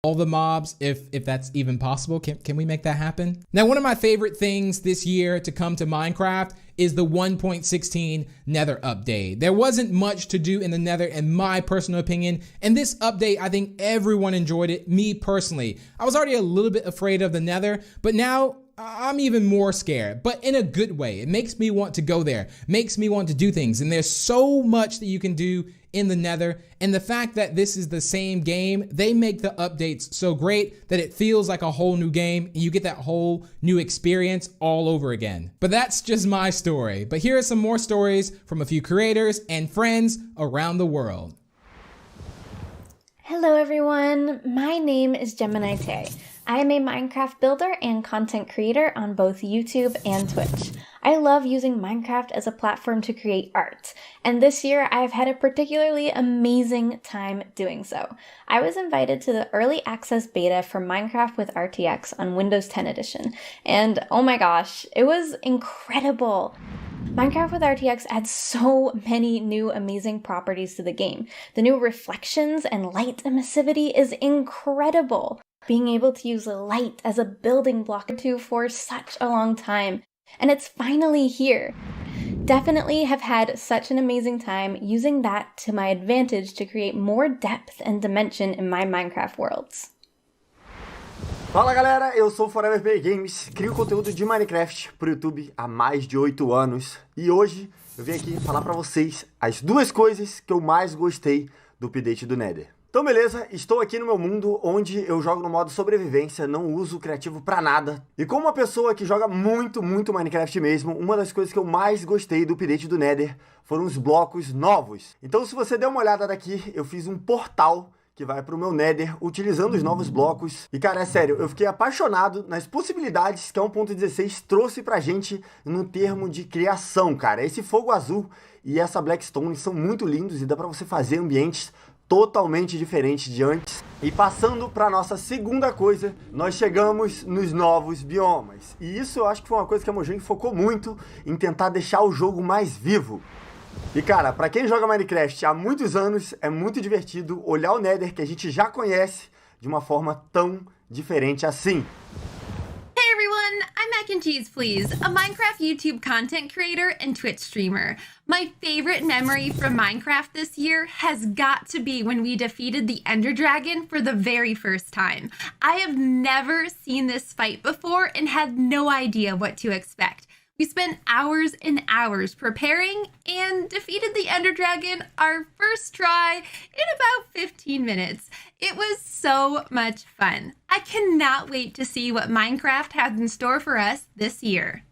all the mobs, if that's even possible. Can we make that happen? Now, one of my favorite things this year to come to Minecraft is the 1.16 Nether update. There wasn't much to do in the Nether in my personal opinion, and this update, I think everyone enjoyed it. Me personally, I was already a little bit afraid of the Nether, but now I'm even more scared, but in a good way. It makes me want to go there, makes me want to do things, and there's so much that you can do in the Nether, and the fact that this is the same game, they make the updates so great that it feels like a whole new game, and you get that whole new experience all over again. But that's just my story. But here are some more stories from a few creators and friends around the world. Hello everyone, my name is Gemini Tay. I am a Minecraft builder and content creator on both YouTube and Twitch. I love using Minecraft as a platform to create art, and this year I have had a particularly amazing time doing so. I was invited to the early access beta for Minecraft with RTX on Windows 10 edition, and oh my gosh, it was incredible. Minecraft with RTX adds so many new amazing properties to the game. The new reflections and light emissivity is incredible. Being able to use light as a building block for such a long time, and it's finally here. Definitely have had such an amazing time using that to my advantage to create more depth and dimension in my Minecraft worlds. Fala galera, eu sou Forever Play Games, crio conteúdo de Minecraft pro YouTube há mais de 8 anos e hoje eu vim aqui falar pra vocês as duas coisas que eu mais gostei do update do Nether. Então beleza, estou aqui no meu mundo onde eu jogo no modo sobrevivência, não uso o criativo pra nada. E como uma pessoa que joga muito Minecraft mesmo, uma das coisas que eu mais gostei do update do Nether foram os blocos novos. Então se você der uma olhada daqui, eu fiz um portal que vai pro meu Nether utilizando os novos blocos. E cara, é sério, eu fiquei apaixonado nas possibilidades que a 1.16 trouxe pra gente no termo de criação, cara. Esse fogo azul e essa Blackstone são muito lindos e dá pra você fazer ambientes totalmente diferente de antes. E passando para nossa segunda coisa, nós chegamos nos novos biomas. E isso eu acho que foi uma coisa que a Mojang focou muito em tentar deixar o jogo mais vivo. E cara, para quem joga Minecraft há muitos anos, é muito divertido olhar o Nether que a gente já conhece de uma forma tão diferente assim. I'm Mac and Cheese Please, a Minecraft YouTube content creator and Twitch streamer. My favorite memory from Minecraft this year has got to be when we defeated the Ender Dragon for the very first time. I have never seen this fight before and had no idea what to expect. We spent hours and hours preparing and defeated the Ender Dragon our first try in about 15 minutes. It was so much fun. I cannot wait to see what Minecraft has in store for us this year.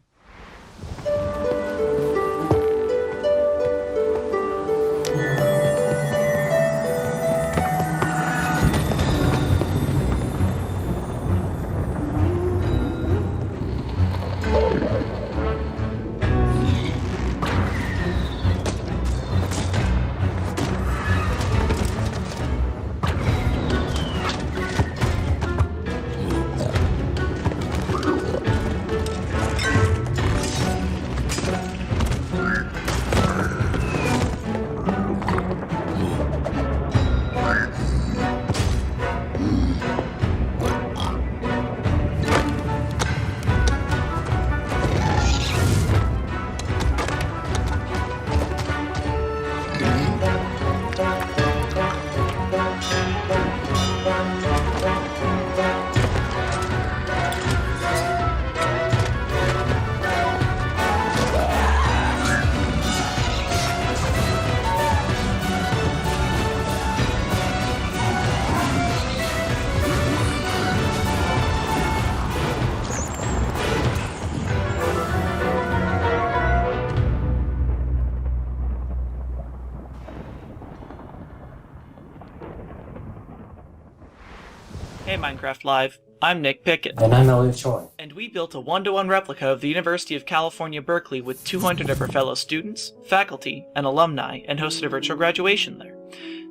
Hey Minecraft Live, I'm Nick Pickett. And I'm Elliot Choi. And we built a one-to-one replica of the University of California, Berkeley with 200 of our fellow students, faculty, and alumni, and hosted a virtual graduation there.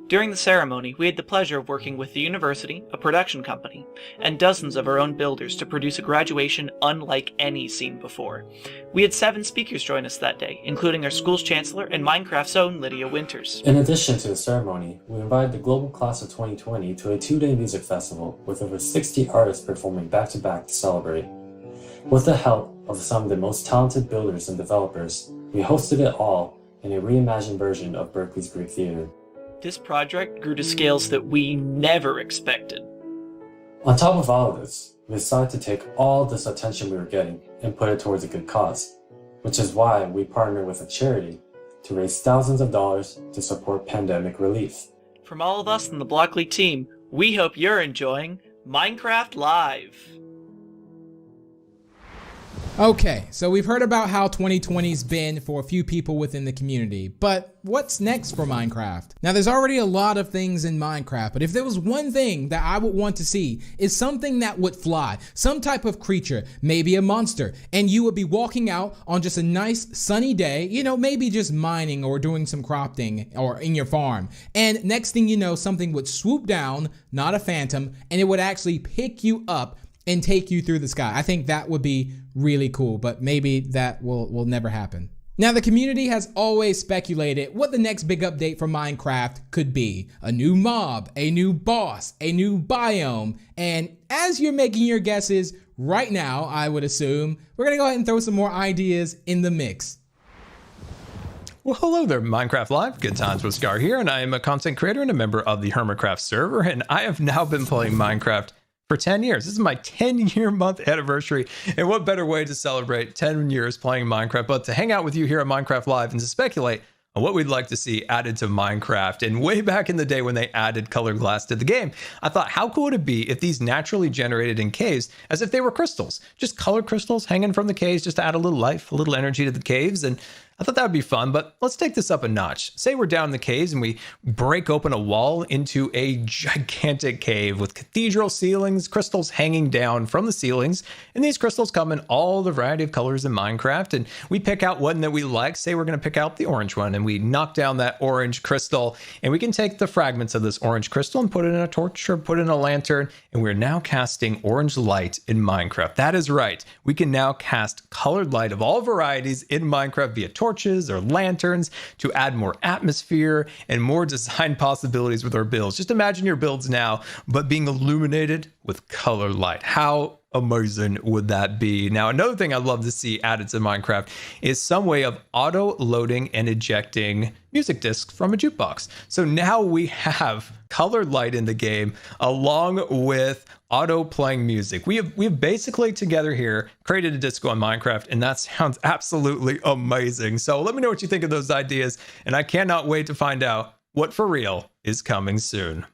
During the ceremony, we had the pleasure of working with the university, a production company, and dozens of our own builders to produce a graduation unlike any seen before. We had 7 speakers join us that day, including our school's chancellor and Minecraft's own Lydia Winters. In addition to the ceremony, we invited the global class of 2020 to a 2-day music festival with over 60 artists performing back-to-back to celebrate. With the help of some of the most talented builders and developers, we hosted it all in a reimagined version of Berkeley's Greek Theater. This project grew to scales that we never expected. On top of all of this, we decided to take all this attention we were getting and put it towards a good cause, which is why we partnered with a charity to raise thousands of dollars to support pandemic relief. From all of us in the Blockly team, we hope you're enjoying Minecraft Live. Okay, so we've heard about how 2020's been for a few people within the community, but what's next for Minecraft? Now, there's already a lot of things in Minecraft, but if there was one thing that I would want to see, is something that would fly, some type of creature, maybe a monster, and you would be walking out on just a nice sunny day, you know, maybe just mining or doing some crafting or in your farm, and next thing you know, something would swoop down, not a phantom, and it would actually pick you up and take you through the sky. I think that would be really cool, but maybe that will never happen. Now, the community has always speculated what the next big update for Minecraft could be. A new mob, a new boss, a new biome, and as you're making your guesses right now, I would assume, we're gonna go ahead and throw some more ideas in the mix. Well, hello there, Minecraft Live. Good times with Scar here, and I am a content creator and a member of the Hermitcraft server, and I have now been playing Minecraft for 10 years. This is my 10-year month anniversary, and what better way to celebrate 10 years playing Minecraft but to hang out with you here at Minecraft Live and to speculate on what we'd like to see added to Minecraft. And way back in the day when they added colored glass to the game, I thought, how cool would it be if these naturally generated in caves as if they were crystals, just colored crystals hanging from the caves just to add a little life, a little energy to the caves. And I thought that would be fun, but let's take this up a notch. Say we're down in the caves and we break open a wall into a gigantic cave with cathedral ceilings, crystals hanging down from the ceilings, and these crystals come in all the variety of colors in Minecraft, and we pick out one that we like. Say we're gonna pick out the orange one, and we knock down that orange crystal, and we can take the fragments of this orange crystal and put it in a torch or put it in a lantern, and we're now casting orange light in Minecraft. That is right, we can now cast colored light of all varieties in Minecraft via torches or lanterns to add more atmosphere and more design possibilities with our builds. Just imagine your builds now, but being illuminated with color light. How amazing would that be? Now, another thing I'd love to see added to Minecraft is some way of auto loading and ejecting music discs from a jukebox. So now we have colored light in the game along with auto playing music. We have basically together here created a disco on Minecraft, and that sounds absolutely amazing. So let me know what you think of those ideas, and I cannot wait to find out what for real is coming soon.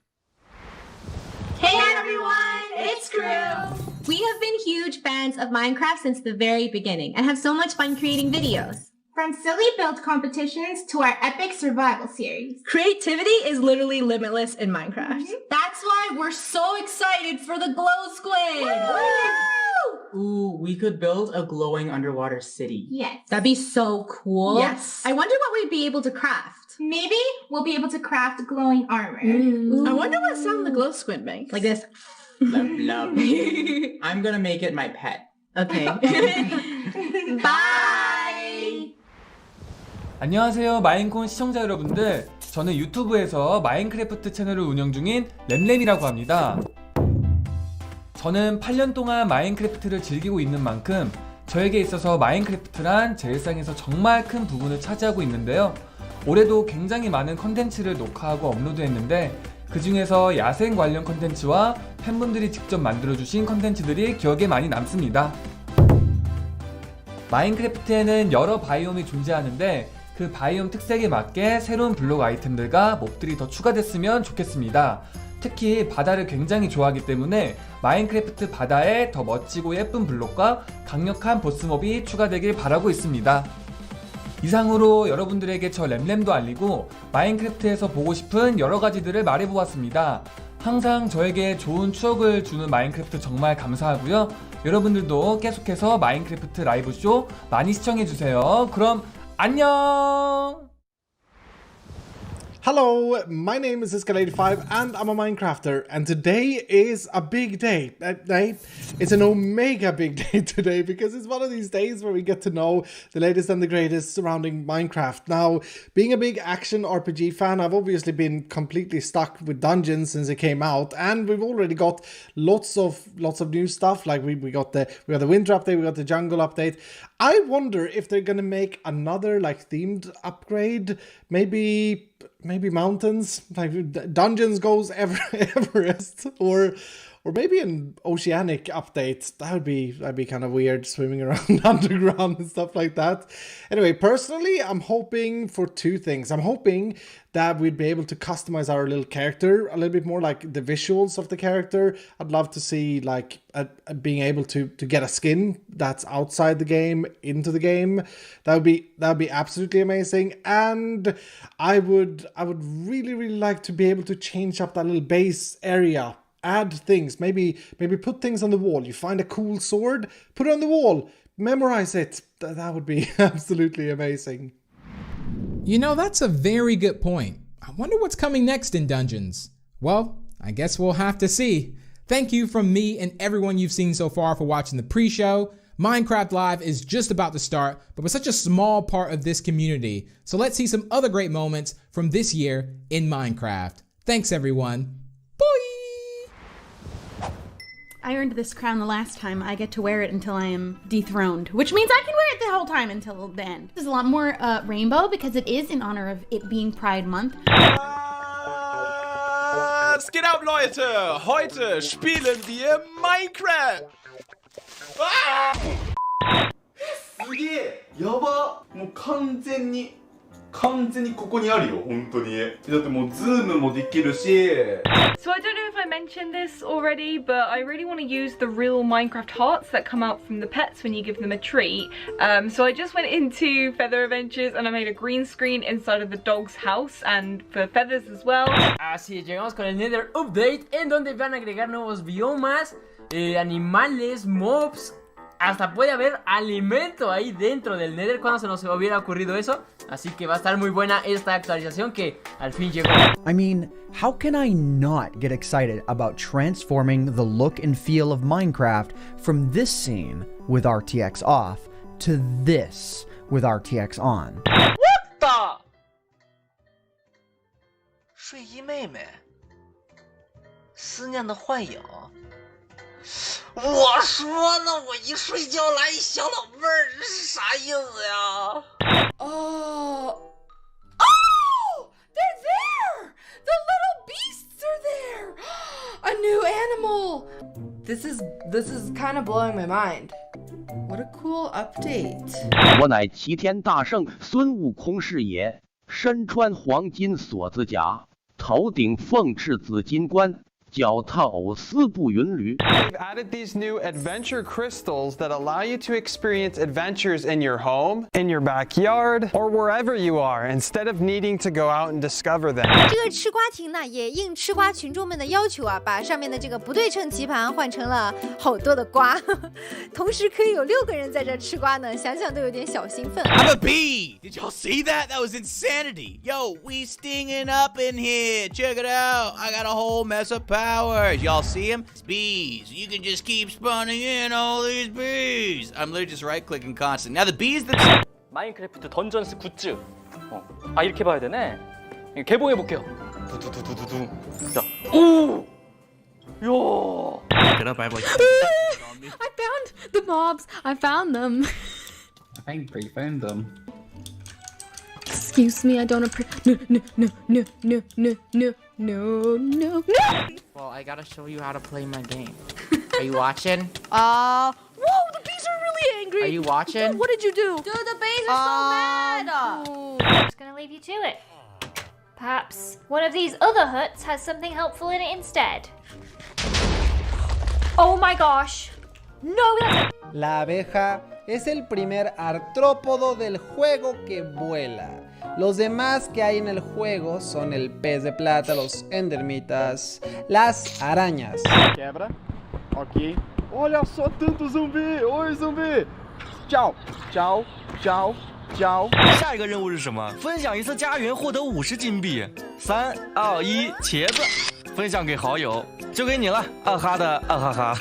Hey everyone, it's Crew! We have been huge fans of Minecraft since the very beginning and have so much fun creating videos. From silly build competitions to our epic survival series. Creativity is literally limitless in Minecraft. That's why we're so excited for the Glow Squid! Woo! Ooh, we could build a glowing underwater city. Yes. That'd be so cool. Yes. I wonder what we'd be able to craft. Maybe we'll be able to craft glowing armor. I wonder what sound the glow squid makes. Like this. Love. I'm gonna make it my pet. Okay. Bye! 안녕하세요, 마인콘 시청자 여러분들. 저는 유튜브에서 마인크래프트 채널을 운영 중인 램램이라고 합니다. 저는 8년 동안 마인크래프트를 즐기고 있는 만큼 저에게 있어서 마인크래프트란 제 일상에서 정말 큰 부분을 차지하고 있는데요. 올해도 굉장히 많은 컨텐츠를 녹화하고 업로드했는데 그 중에서 야생 관련 컨텐츠와 팬분들이 직접 만들어주신 컨텐츠들이 기억에 많이 남습니다. 마인크래프트에는 여러 바이옴이 존재하는데 그 바이옴 특색에 맞게 새로운 블록 아이템들과 몹들이 더 추가됐으면 좋겠습니다. 특히 바다를 굉장히 좋아하기 때문에 마인크래프트 바다에 더 멋지고 예쁜 블록과 강력한 보스몹이 추가되길 바라고 있습니다. 이상으로 여러분들에게 저 램램도 알리고 마인크래프트에서 보고 싶은 여러가지들을 말해보았습니다. 항상 저에게 좋은 추억을 주는 마인크래프트 정말 감사하고요. 여러분들도 계속해서 마인크래프트 라이브쇼 많이 시청해주세요. 그럼 안녕! Hello, my name is Iskal85 and I'm a Minecrafter, and today is a big day. It's an omega big day today because it's one of these days where we get to know the latest and the greatest surrounding Minecraft. Now, being a big action RPG fan, I've obviously been completely stuck with Dungeons since it came out, and we've already got lots of new stuff. Like we got the winter update, we got the jungle update. I wonder if they're gonna make another like themed upgrade, maybe mountains, like Dungeons goes Everest, or maybe an oceanic update. That'd be kind of weird, swimming around underground and stuff like that. Anyway, personally, I'm hoping for two things. I'm hoping that we'd be able to customize our little character a little bit more, like the visuals of the character. I'd love to see like being able to get a skin that's outside the game into the game. That would be absolutely amazing. And I would really like to be able to change up that little base area. Add things, maybe put things on the wall. You find a cool sword, put it on the wall, memorize it. That would be absolutely amazing. You know, that's a very good point. I wonder what's coming next in Dungeons. Well, I guess we'll have to see. Thank you from me and everyone you've seen so far for watching the pre-show. Minecraft Live is just about to start, but we're such a small part of this community. So let's see some other great moments from this year in Minecraft. Thanks everyone. Bye! I earned this crown the last time. I get to wear it until I am dethroned, which means I can wear it the whole time until the end. There's a lot more rainbow because it is in honor of it being Pride Month. Was geht ab, Leute? Heute spielen wir Minecraft! すげえやばもう完全にここにあるよ本当にだってもうズームもできるし So I don't know if I mentioned this already, but I really want to use the real Minecraft hearts that come out from the pets when you give them a treat. So I just went into Feather Adventures and I made a green screen inside of the dog's house and for feathers as well. Así es, llegamos con el Nether Update en donde van a agregar nuevos biomas, animales, mobs. Hasta puede haber alimento ahí dentro del Nether. Cuando se nos hubiera ocurrido eso. Así que va a estar muy buena esta actualización que al fin llegó. I mean, how can I not get excited about transforming the look and feel of Minecraft from this scene with RTX off to this with RTX on? What the? 睡衣妹妹，思念的幻影。我说呢，我一睡觉来一小老妹儿，这是啥意思呀？ Oh, they're there! The little beasts are there! A new animal! This is kind of blowing my mind. What a cool update. 我乃齐天大圣孙悟空是也，身穿黄金锁子甲，头顶凤翅紫金冠。 脚踏藕丝步云驴。 They've added these new adventure crystals that allow you to experience adventures in your home, in your backyard, or wherever you are, instead of needing to go out and discover them. 这个吃瓜亭呢，也应吃瓜群众们的要求啊，把上面的这个不对称棋盘换成了好多的瓜，同时可以有6个人在这吃瓜呢，想想都有点小兴奋。I'm a bee! Did y'all see that? That was insanity! Yo, we stinging up in here. Check it out. I got a whole mess of powers. Y'all see them? It's bees. You can just keep spawning in all these bees. I'm literally just right-clicking constantly. Now the bees that... 마인크래프트 던전스 굿즈. 아 이렇게 봐야 되네. 개봉해 볼게요. 두두두두두. 자, 오! 야. Get up, I have like... I found the mobs. I found them. I found them. Excuse me, I don't appreciate. No. Well, I gotta show you how to play my game. Are you watching? Whoa, the bees are really angry. Are you watching? What did you do? Dude, the bees are so mad. I'm just gonna leave you to it. Perhaps one of these other huts has something helpful in it instead. Oh my gosh. No, that's... La abeja es el primer artrópodo del juego que vuela. Los demás que hay en el juego son el pez de plata, los endermitas, las arañas. Quebra. Ok. Olha só tanto zumbi! Oi, zumbi! 找找找找。下一个任务是什么？分享一次家园，获得50金币。3、2、1，茄子，分享给好友，就给你了，二哈的二哈哈。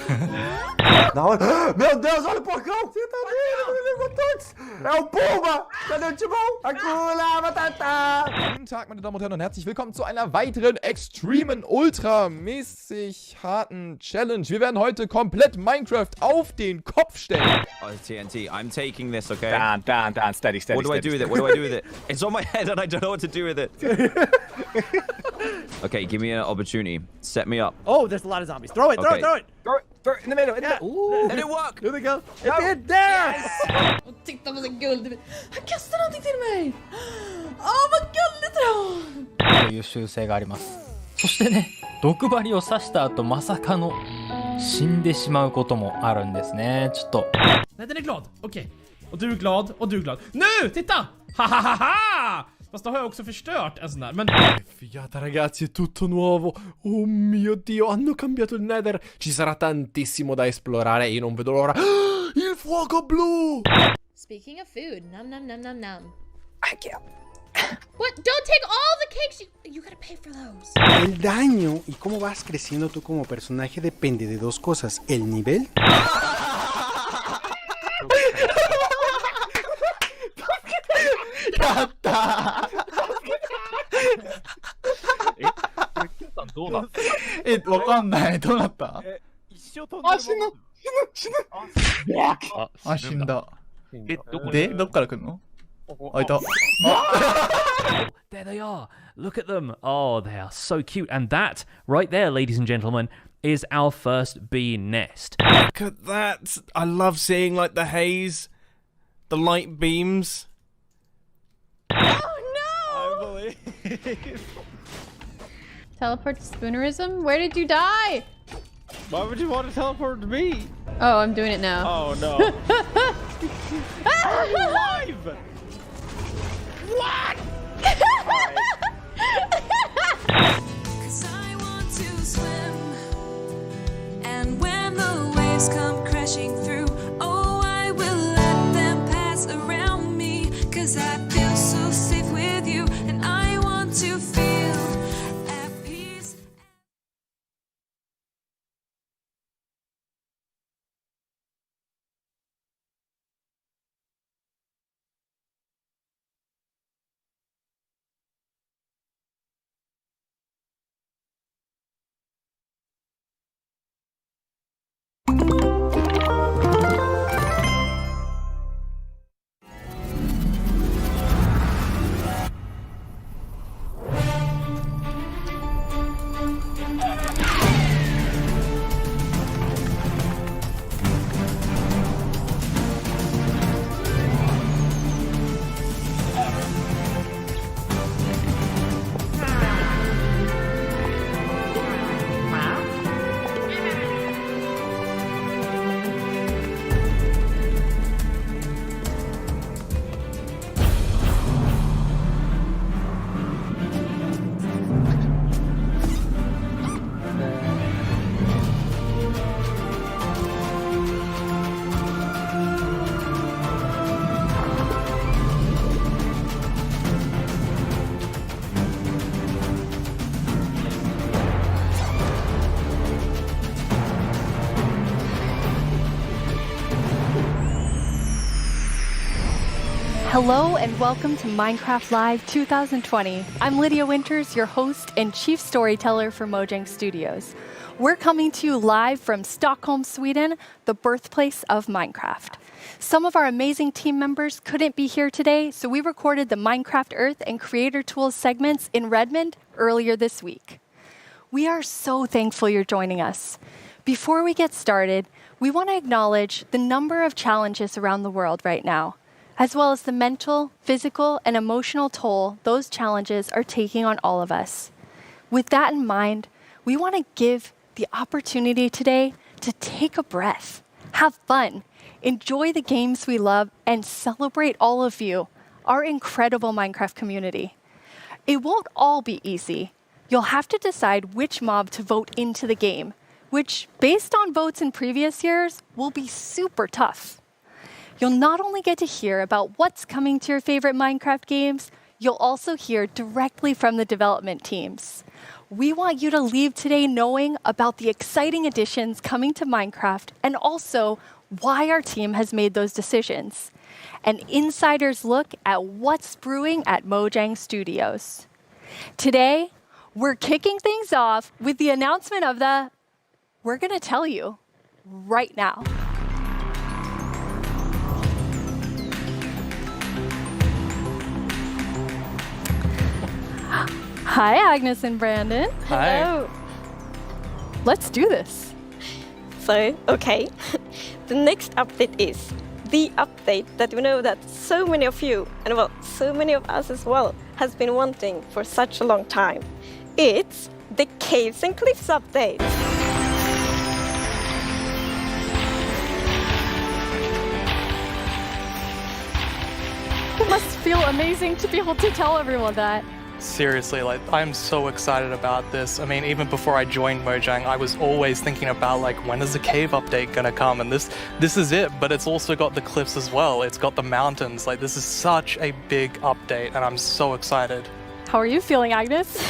然后，meu Deus, olha o porcão! Você tá vendo? Ele levou todos! É o Pumba! Cadê o Timão? Hakuna Matata! Guten Tag, meine Damen und Herren, und herzlich willkommen zu einer weiteren extremen, ultramäßig harten Challenge. Wir werden heute komplett Minecraft auf den Kopf stellen. Oh, TNT, I'm taking this, okay? Dan, steady. What do I do with it? What do I do with it? It's on my head and I don't know what to do with it. Okay, give me an opportunity. Set me up. Oh, there's a lot of zombies. Throw it, throw it, throw it. Throw it in the middle. Ooh. Did it work? Here they go. It did. There! Titta vad guld. Han kastar någonting till mig. Åh, vad gulligt då! という習性があります。そしてね、毒針を刺した後まさかの死んでしまうこともあるんですね。ちょっと。Nej, den är glad. Okej. Och du är glad, och du är glad. Nu! Titta! Ha! Fast då har jag också förstört en sån där, men... Figata ragazzi, è tutto nuovo. Oh mio Dio, hanno cambiato il Nether. Ci sarà tantissimo da esplorare e io non vedo l'ora. Il fuoco blu! Speaking of food, nom nom nom nom nom. What? Don't take all the cakes. You gotta pay for those. El daño y cómo vas creciendo tú como personaje depende de dos cosas: el nivel. There they are. Look at them. Oh, they are so cute. And that, right there, ladies and gentlemen, is our first bee nest. Look at that. I love seeing, like, the haze, the light beams. Teleport to Spoonerism? Where did you die? Why would you want to teleport to me? Oh, I'm doing it now. Oh no. I'm alive! What? Cause I want to swim. And when the waves come crashing through, oh, I will let them pass around me. Cause I feel so safe with you, and I want to feel at peace. Hello and welcome to Minecraft Live 2020. I'm Lydia Winters, your host and chief storyteller for Mojang Studios. We're coming to you live from Stockholm, Sweden, the birthplace of Minecraft. Some of our amazing team members couldn't be here today, so we recorded the Minecraft Earth and Creator Tools segments in Redmond earlier this week. We are so thankful you're joining us. Before we get started, we want to acknowledge the number of challenges around the world right now, as well as the mental, physical, and emotional toll those challenges are taking on all of us. With that in mind, we want to give the opportunity today to take a breath, have fun, enjoy the games we love, and celebrate all of you, our incredible Minecraft community. It won't all be easy. You'll have to decide which mob to vote into the game, which, based on votes in previous years, will be super tough. You'll not only get to hear about what's coming to your favorite Minecraft games, you'll also hear directly from the development teams. We want you to leave today knowing about the exciting additions coming to Minecraft and also why our team has made those decisions. An insider's look at what's brewing at Mojang Studios. Today, we're kicking things off with the announcement of the we're going to tell you right now. Hi, Agnes and Brandon. Hi. Hello. Let's do this. So, okay, the next update is the update that we know that so many of you, and well, so many of us as well, has been wanting for such a long time. It's the Caves and Cliffs update. It must feel amazing to be able to tell everyone that. Seriously, like, I'm so excited about this. I mean, even before I joined Mojang, I was always thinking about, like, when is the cave update gonna come? And this is it, but it's also got the cliffs as well. It's got the mountains. Like, this is such a big update, and I'm so excited. How are you feeling, Agnes?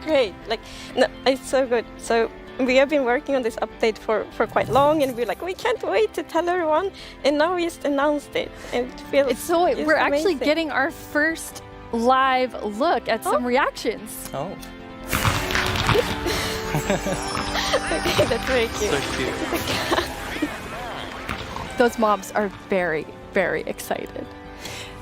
Great, like, no, it's so good. So we have been working on this update for quite long, and we're like, we can't wait to tell everyone, and now we just announced it, and it feels we're actually amazing. getting our first live look at some reactions. Oh. Okay, that's very cute. So cute. Those mobs are very, very excited.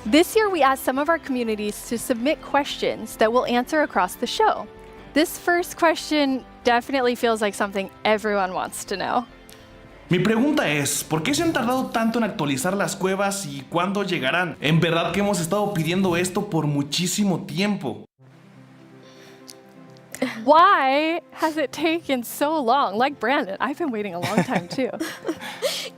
This year, we asked some of our communities to submit questions that we'll answer across the show. This first question definitely feels like something everyone wants to know. Mi pregunta es, ¿por qué se han tardado tanto en actualizar las cuevas y cuándo llegarán? En verdad que hemos estado pidiendo esto por muchísimo tiempo. Why has it taken so long? Like Brandon, I've been waiting a long time too.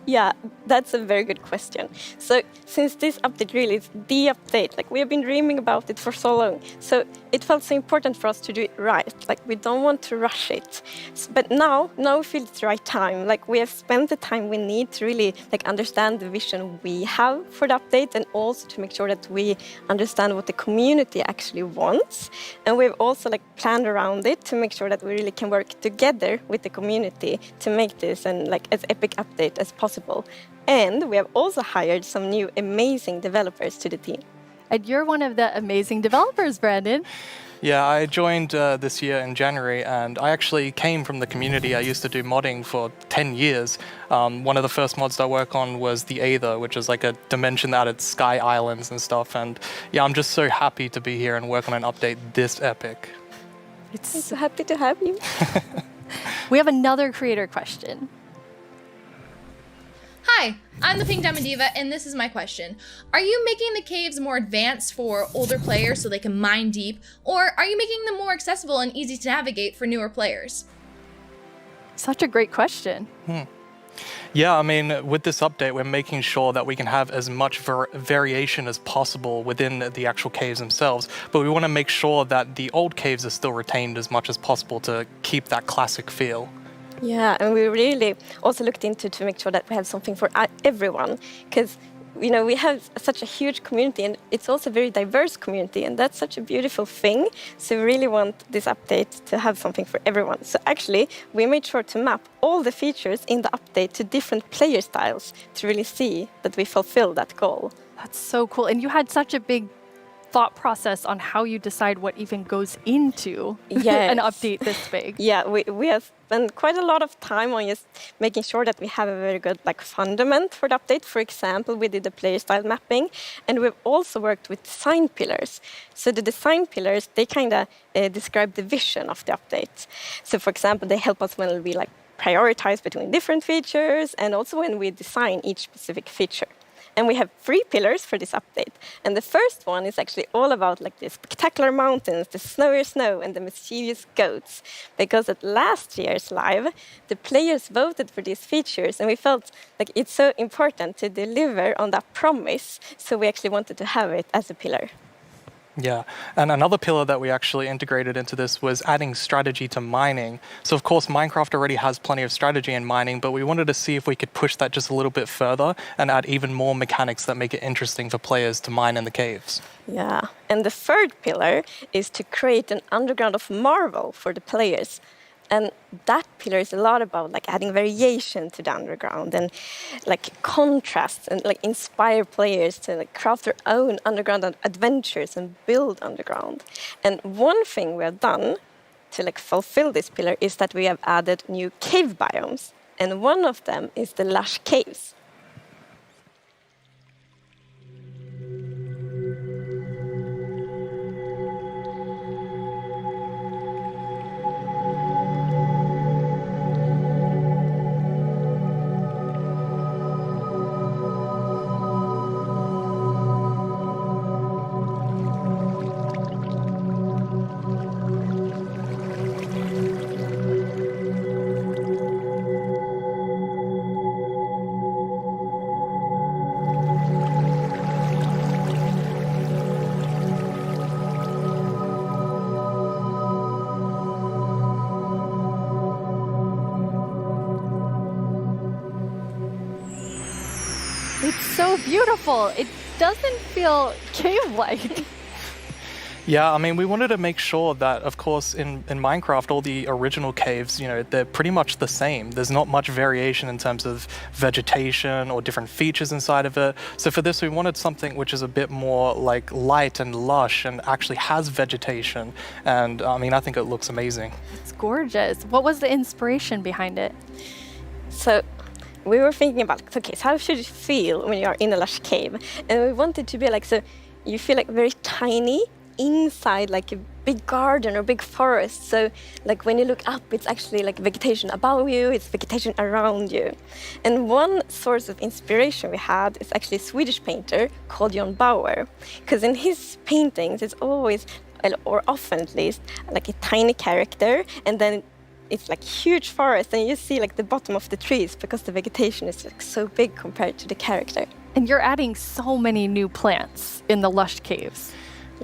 Yeah, that's a very good question. So since this update really is the update, like we have been dreaming about it for so long, so it felt so important for us to do it right. Like we don't want to rush it. But now we feel it's the right time. Like we have spent the time we need to really like understand the vision we have for the update, and also to make sure that we understand what the community actually wants. And we've also like planned around it to make sure that we really can work together with the community to make this and like as epic update as possible. And we have also hired some new amazing developers to the team. And you're one of the amazing developers, Brandon. Yeah, I joined this year in January, and I actually came from the community. I used to do modding for 10 years. One of the first mods I worked on was the Aether, which is like a dimension that added sky islands and stuff. And yeah, I'm just so happy to be here and work on an update this epic. I'm so happy to have you. We have another creator question. Hi, I'm the Pink Diamond Diva, and this is my question. Are you making the caves more advanced for older players so they can mine deep, or are you making them more accessible and easy to navigate for newer players? Such a great question. Yeah, I mean, with this update, we're making sure that we can have as much variation as possible within the actual caves themselves, but we want to make sure that the old caves are still retained as much as possible to keep that classic feel. Yeah, and we really also looked into to make sure that we have something for everyone, because you know we have such a huge community, and it's also a very diverse community, and that's such a beautiful thing. So we really want this update to have something for everyone. So actually, we made sure to map all the features in the update to different player styles to really see that we fulfill that goal. That's so cool. And you had such a big thought process on how you decide what even goes into an update this big. Yeah, we have spent quite a lot of time on just making sure that we have a very good like fundament for the update. For example, we did the player style mapping, and we've also worked with design pillars. So the design pillars, they kind of describe the vision of the update. So for example, they help us when we like prioritize between different features, and also when we design each specific feature. And we have 3 pillars for this update. And the first one is actually all about like the spectacular mountains, the snowy snow, and the mischievous goats. Because at last year's live, the players voted for these features, and we felt like it's so important to deliver on that promise. So we actually wanted to have it as a pillar. Yeah, and another pillar that we actually integrated into this was adding strategy to mining. So of course, Minecraft already has plenty of strategy in mining, but we wanted to see if we could push that just a little bit further and add even more mechanics that make it interesting for players to mine in the caves. Yeah, and the third pillar is to create an underground of marvel for the players. And that pillar is a lot about like adding variation to the underground and like contrasts and like inspire players to like craft their own underground adventures and build underground. And one thing we have done to like fulfill this pillar is that we have added new cave biomes. And one of them is the lush caves. It's so beautiful. It doesn't feel cave-like. Yeah, I mean, we wanted to make sure that, of course, in Minecraft, all the original caves, you know, they're pretty much the same. There's not much variation in terms of vegetation or different features inside of it. So for this, we wanted something which is a bit more like light and lush and actually has vegetation. And I mean, I think it looks amazing. It's gorgeous. What was the inspiration behind it? So we were thinking about, okay, so how should it feel when you are in a lush cave? And we wanted to be like, so you feel like very tiny inside like a big garden or big forest. So like when you look up, it's actually like vegetation above you, it's vegetation around you. And one source of inspiration we had is actually a Swedish painter called John Bauer. Because in his paintings, it's always, or often at least, like a tiny character, and then it's like huge forest, and you see like the bottom of the trees because the vegetation is like so big compared to the character. And you're adding so many new plants in the lush caves.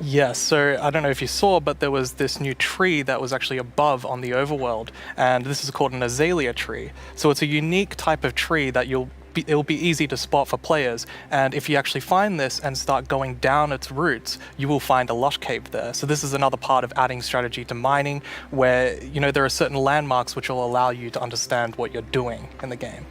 Yes, so I don't know if you saw, but there was this new tree that was actually above on the overworld, and this is called an azalea tree. So it's a unique type of tree that it'll be easy to spot for players, and if you actually find this and start going down its roots, you will find a lush cave there. So this is another part of adding strategy to mining, where you know there are certain landmarks which will allow you to understand what you're doing in the game.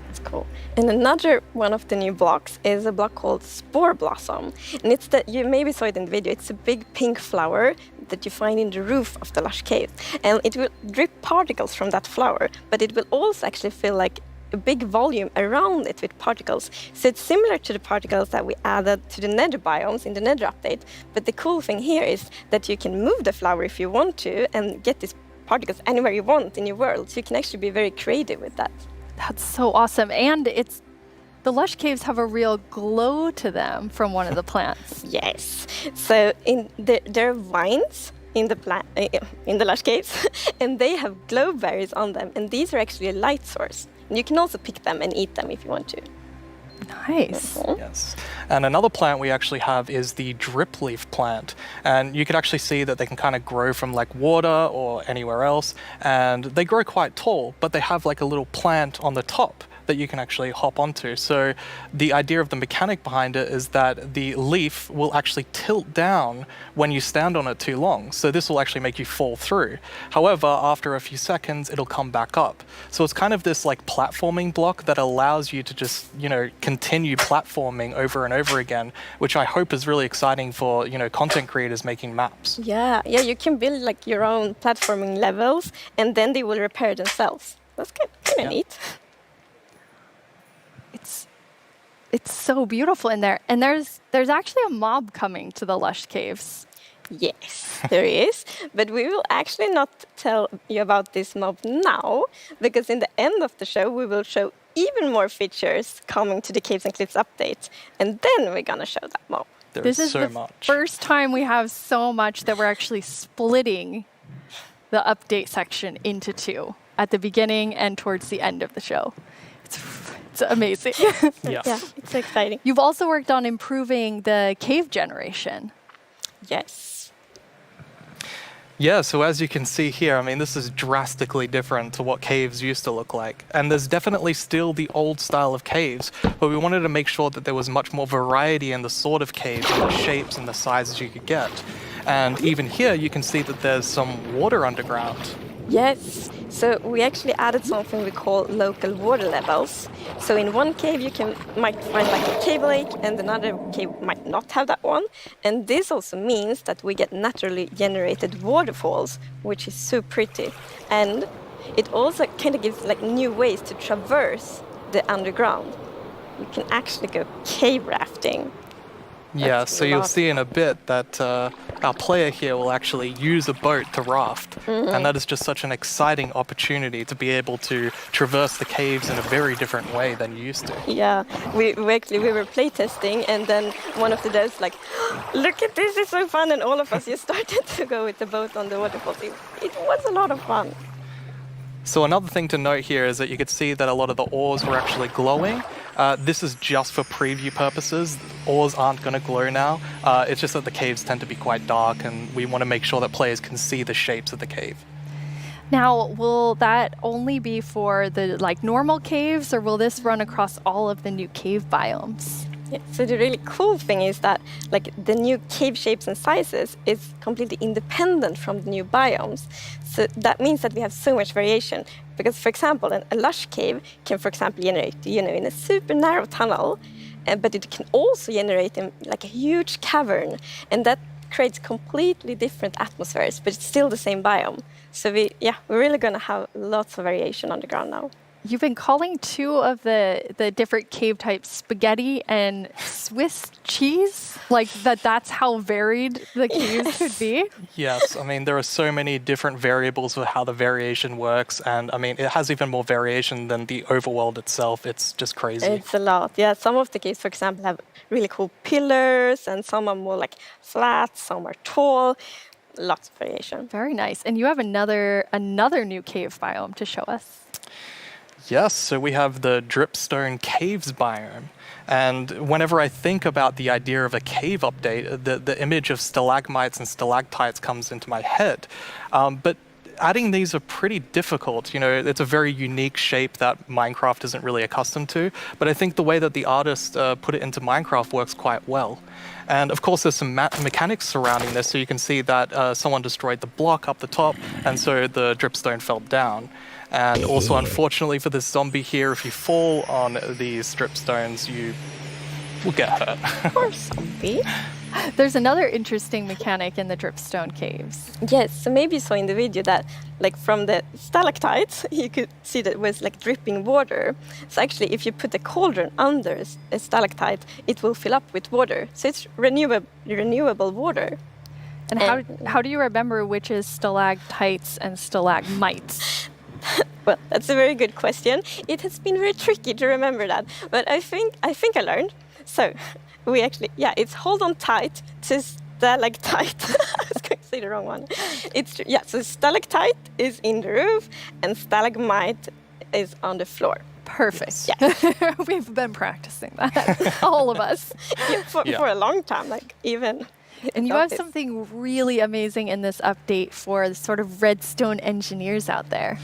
That's cool. And another one of the new blocks is a block called Spore Blossom. And it's that you maybe saw it in the video. It's a big pink flower that you find in the roof of the lush cave. And it will drip particles from that flower, but it will also actually feel like a big volume around it with particles. So it's similar to the particles that we added to the nether biomes in the nether update. But the cool thing here is that you can move the flower if you want to and get these particles anywhere you want in your world. So you can actually be very creative with that. That's so awesome. And the lush caves have a real glow to them from one of the plants. Yes. So there are vines in the lush caves, and they have glow berries on them, and these are actually a light source. And you can also pick them and eat them if you want to. Nice. Yes. And another plant we actually have is the drip leaf plant. And you could actually see that they can kind of grow from like water or anywhere else. And they grow quite tall, but they have like a little plant on the top that you can actually hop onto. So the idea of the mechanic behind it is that the leaf will actually tilt down when you stand on it too long. So this will actually make you fall through. However, after a few seconds, it'll come back up. So it's kind of this like platforming block that allows you to just, you know, continue platforming over and over again, which I hope is really exciting for, you know, content creators making maps. Yeah, you can build like your own platforming levels, and then they will repair themselves. That's kind of neat. It's so beautiful in there. And there's actually a mob coming to the lush caves. Yes, there is. But we will actually not tell you about this mob now, because in the end of the show, we will show even more features coming to the Caves and Cliffs update. And then we're going to show that mob. This is the first time we have so much that we're actually splitting the update section into two, at the beginning and towards the end of the show. It's amazing. Yeah, it's exciting. You've also worked on improving the cave generation. Yes. Yeah, so as you can see here, I mean, this is drastically different to what caves used to look like. And there's definitely still the old style of caves, but we wanted to make sure that there was much more variety in the sort of caves and the shapes and the sizes you could get. And even here, you can see that there's some water underground. Yes. So we actually added something we call local water levels. So in one cave might find like a cave lake, and another cave might not have that one. And this also means that we get naturally generated waterfalls, which is so pretty. And it also kind of gives like new ways to traverse the underground. You can actually go cave rafting. Yeah, so you'll see in a bit that our player here will actually use a boat to raft. And that is just such an exciting opportunity to be able to traverse the caves in a very different way than you used to. Yeah, we were playtesting, and then one of the devs like, look at this, it's so fun, and all of us just started to go with the boat on the waterfall. It was a lot of fun. So another thing to note here is that you could see that a lot of the ores were actually glowing. This is just for preview purposes. Ores aren't going to glow now. It's just that the caves tend to be quite dark, and we want to make sure that players can see the shapes of the cave. Now, will that only be for the like normal caves, or will this run across all of the new cave biomes? Yeah, so the really cool thing is that like the new cave shapes and sizes is completely independent from the new biomes. So that means that we have so much variation. Because, for example, a lush cave can, for example, generate, in a super narrow tunnel, but it can also generate in like a huge cavern, and that creates completely different atmospheres, but it's still the same biome. So we're really going to have lots of variation underground now. You've been calling two of the different cave types spaghetti and Swiss cheese? Like that's how varied the caves could be? Yes, I mean, there are so many different variables of how the variation works, and I mean, it has even more variation than the overworld itself. It's just crazy. It's a lot. Yeah, some of the caves, for example, have really cool pillars, and some are more like flat, some are tall. Lots of variation. Very nice. And you have another new cave biome to show us. Yes, so we have the Dripstone Caves biome. And whenever I think about the idea of a cave update, the image of stalagmites and stalactites comes into my head. But adding these are pretty difficult. You know, it's a very unique shape that Minecraft isn't really accustomed to. But I think the way that the artist put it into Minecraft works quite well. And of course, there's some mechanics surrounding this. So you can see that someone destroyed the block up the top, and so the dripstone fell down. And also, unfortunately for this zombie here, if you fall on these dripstones, you will get hurt. Poor zombie. There's another interesting mechanic in the dripstone caves. Yes, so maybe you saw in the video that, like, from the stalactites, you could see that it was like dripping water. So actually, if you put a cauldron under a stalactite, it will fill up with water. So it's renewable water. And how do you remember which is stalactites and stalagmites? Well, that's a very good question. It has been very tricky to remember that, but I think I learned. So we actually, it's hold on tight to stalactite. I was going to say the wrong one. So stalactite is in the roof and stalagmite is on the floor. Perfect. Yeah. We've been practicing that, all of us. For a long time, like even. And you have something really amazing in this update for the sort of redstone engineers out there.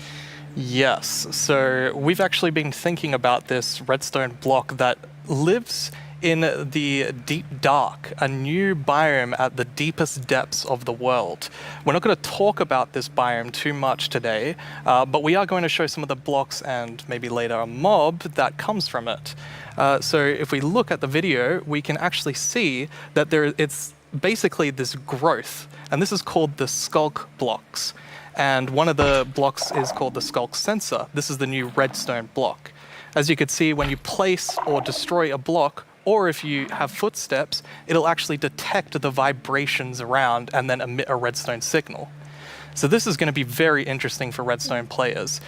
Yes, so we've actually been thinking about this redstone block that lives in the deep dark, a new biome at the deepest depths of the world. We're not going to talk about this biome too much today, but we are going to show some of the blocks and maybe later a mob that comes from it. So if we look at the video, we can actually see that it's basically this growth, and this is called the skulk blocks. And one of the blocks is called the skulk sensor. This is the new redstone block. As you can see, when you place or destroy a block, or if you have footsteps, it'll actually detect the vibrations around and then emit a redstone signal. So this is going to be very interesting for redstone players.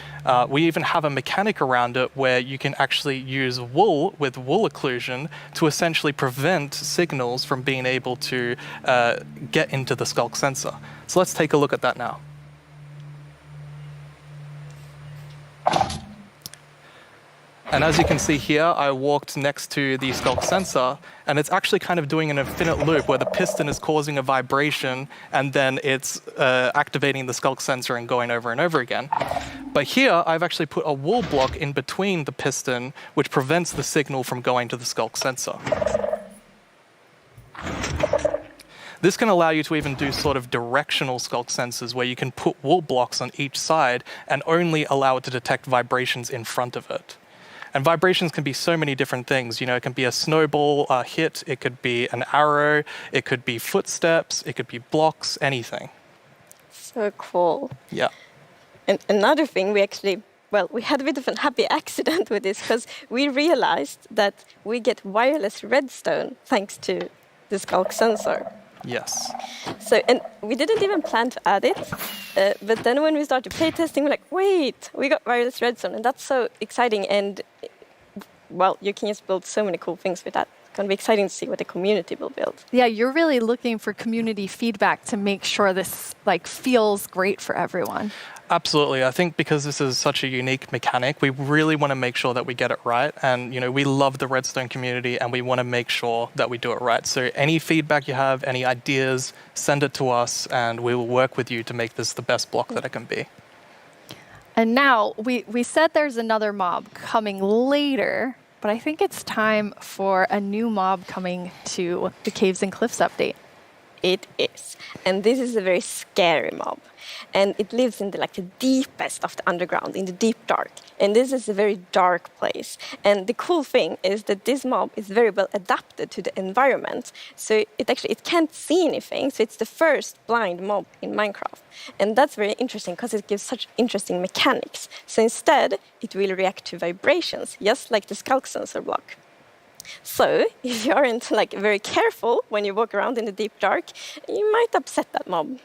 We even have a mechanic around it where you can actually use wool with wool occlusion to essentially prevent signals from being able to get into the skulk sensor. So let's take a look at that now. And as you can see here, I walked next to the Skulk sensor, and it's actually kind of doing an infinite loop where the piston is causing a vibration, and then it's activating the Skulk sensor and going over and over again. But here, I've actually put a wool block in between the piston, which prevents the signal from going to the Skulk sensor. This can allow you to even do sort of directional Skulk sensors where you can put wool blocks on each side and only allow it to detect vibrations in front of it. And vibrations can be so many different things. You know, it can be a snowball hit, it could be an arrow, it could be footsteps, it could be blocks, anything. So cool. Yeah. And another thing, we had a bit of an happy accident with this because we realized that we get wireless redstone thanks to the Skulk sensor. Yes. So, and we didn't even plan to add it, but then when we started playtesting, we're like, wait, we got wireless redstone, and that's so exciting. And well, you can just build so many cool things with that. It's going to be exciting to see what the community will build. Yeah, you're really looking for community feedback to make sure this feels great for everyone. Absolutely. I think because this is such a unique mechanic, we really want to make sure that we get it right. And, you know, we love the Redstone community and we want to make sure that we do it right. So any feedback you have, any ideas, send it to us and we will work with you to make this the best block that it can be. And now, we said there's another mob coming later, but I think it's time for a new mob coming to the Caves and Cliffs update. It is. And this is a very scary mob. And it lives in the deepest of the underground, in the deep dark. And this is a very dark place. And the cool thing is that this mob is very well adapted to the environment. So it can't see anything. So it's the first blind mob in Minecraft. And that's very interesting because it gives such interesting mechanics. So instead, it will react to vibrations, just like the Skulk sensor block. So if you aren't very careful when you walk around in the deep dark, you might upset that mob.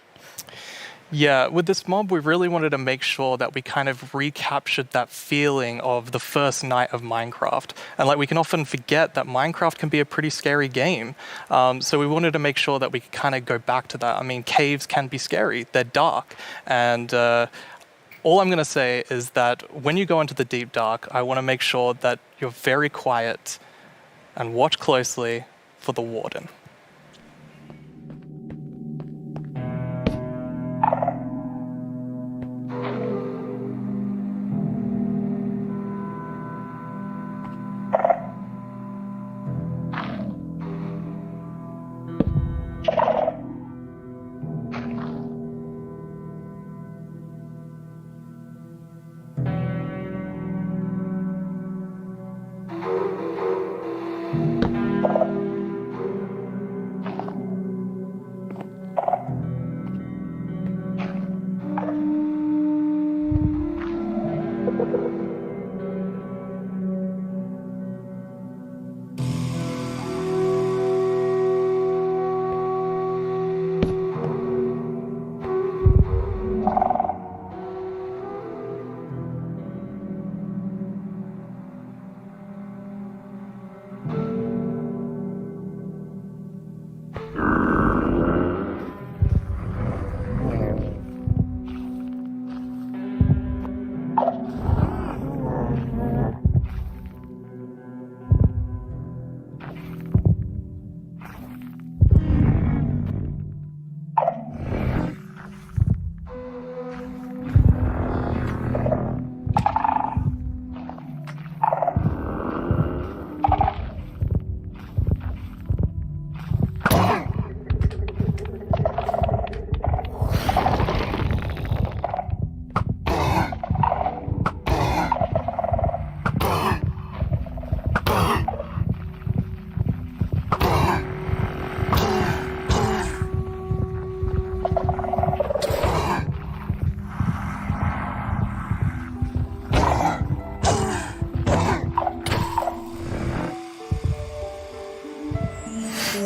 Yeah, with this mob, we really wanted to make sure that we kind of recaptured that feeling of the first night of Minecraft. And we can often forget that Minecraft can be a pretty scary game. So we wanted to make sure that we could kind of go back to that. I mean, caves can be scary. They're dark. And all I'm going to say is that when you go into the deep dark, I want to make sure that you're very quiet and watch closely for the warden.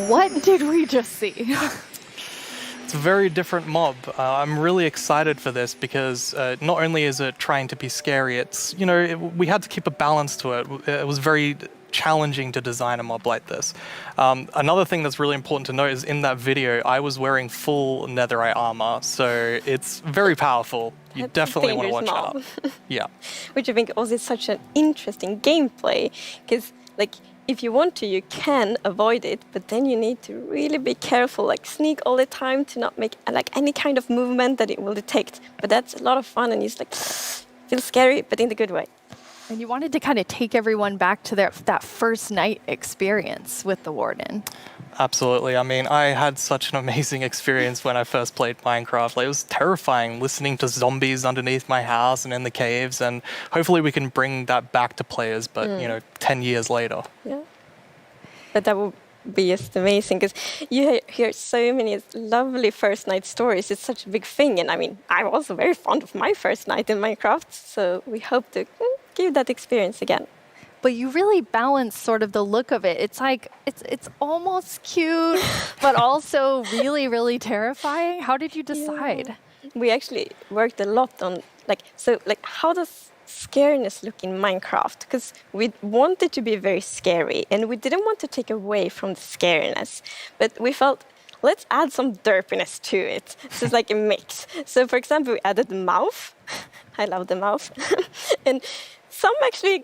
What did we just see? It's a very different mob. I'm really excited for this because not only is it trying to be scary, it's, we had to keep a balance to it. It was very challenging to design a mob like this. Another thing that's really important to note is in that video, I was wearing full netherite armor, so it's very powerful. You definitely want to watch Dangerous out. Yeah. Which I think also is such an interesting gameplay, because like if you want to, you can avoid it, but then you need to really be careful, like sneak all the time to not make like any kind of movement that it will detect. But that's a lot of fun, and it's like feels scary, but in the good way. And you wanted to kind of take everyone back to that first night experience with the Warden. Absolutely. I mean, I had such an amazing experience when I first played Minecraft. Like, it was terrifying listening to zombies underneath my house and in the caves, and hopefully we can bring that back to players, but, 10 years later. Yeah. But that would be just amazing, because you hear so many lovely first night stories. It's such a big thing, and I mean, I'm also very fond of my first night in Minecraft, so we hope to give that experience again. But you really balance sort of the look of it. It's like, it's almost cute, but also really, really terrifying. How did you decide? Yeah. We actually worked a lot on, how does scariness look in Minecraft? Because we wanted to be very scary, and we didn't want to take away from the scariness. But we felt, let's add some derpiness to it. So it's like a mix. So for example, we added the mouth. I love the mouth. And some actually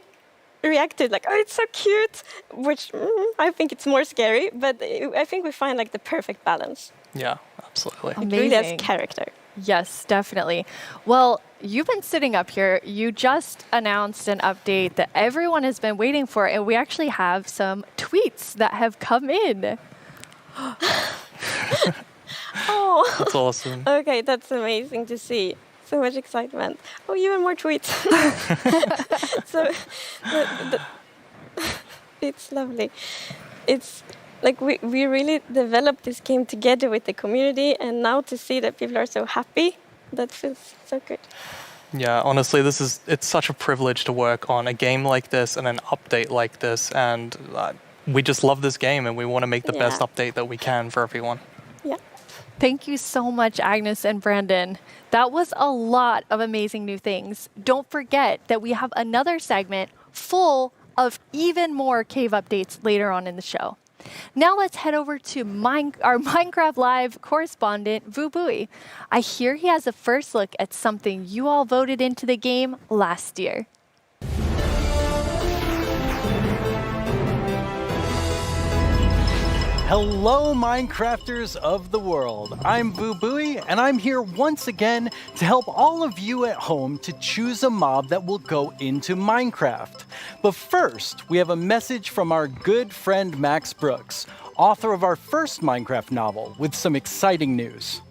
reacted like, oh, it's so cute, which I think it's more scary, but I think we find like the perfect balance. Yeah, absolutely. It really has character. Yes, definitely. Well, you've been sitting up here. You just announced an update that everyone has been waiting for, and we actually have some tweets that have come in. Oh, that's awesome. Okay, that's amazing to see. So much excitement. Oh, even more tweets. So it's lovely. It's like we really developed this game together with the community, and now to see that people are so happy, that feels so good. Yeah, honestly, it's such a privilege to work on a game like this and an update like this, and we just love this game, and we want to make the best update that we can for everyone. Yeah. Thank you so much, Agnes and Brandon. That was a lot of amazing new things. Don't forget that we have another segment full of even more cave updates later on in the show. Now let's head over to our Minecraft Live correspondent, Vu Bui. I hear he has a first look at something you all voted into the game last year. Hello, Minecrafters of the world. I'm Vu Bui, and I'm here once again to help all of you at home to choose a mob that will go into Minecraft. But first, we have a message from our good friend Max Brooks, author of our first Minecraft novel, with some exciting news.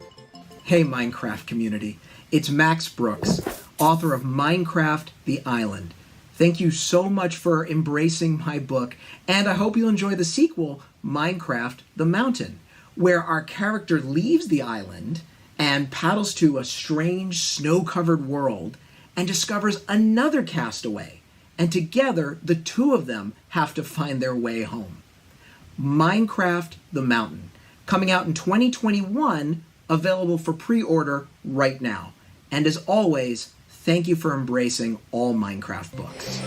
Hey, Minecraft community. It's Max Brooks, author of Minecraft: The Island. Thank you so much for embracing my book, and I hope you'll enjoy the sequel, Minecraft: The Mountain, where our character leaves the island and paddles to a strange snow-covered world and discovers another castaway, and together the two of them have to find their way home. Minecraft: The Mountain, coming out in 2021, available for pre-order right now. And as always, thank you for embracing all Minecraft books.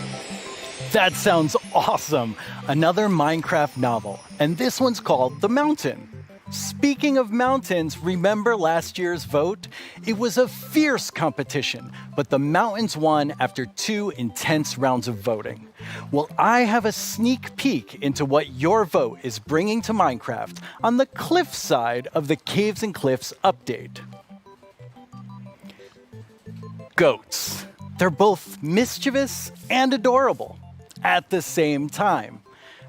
That sounds awesome! Another Minecraft novel, and this one's called The Mountain. Speaking of mountains, remember last year's vote? It was a fierce competition, but the mountains won after 2 intense rounds of voting. Well, I have a sneak peek into what your vote is bringing to Minecraft on the cliff side of the Caves and Cliffs update. Goats. They're both mischievous and adorable at the same time.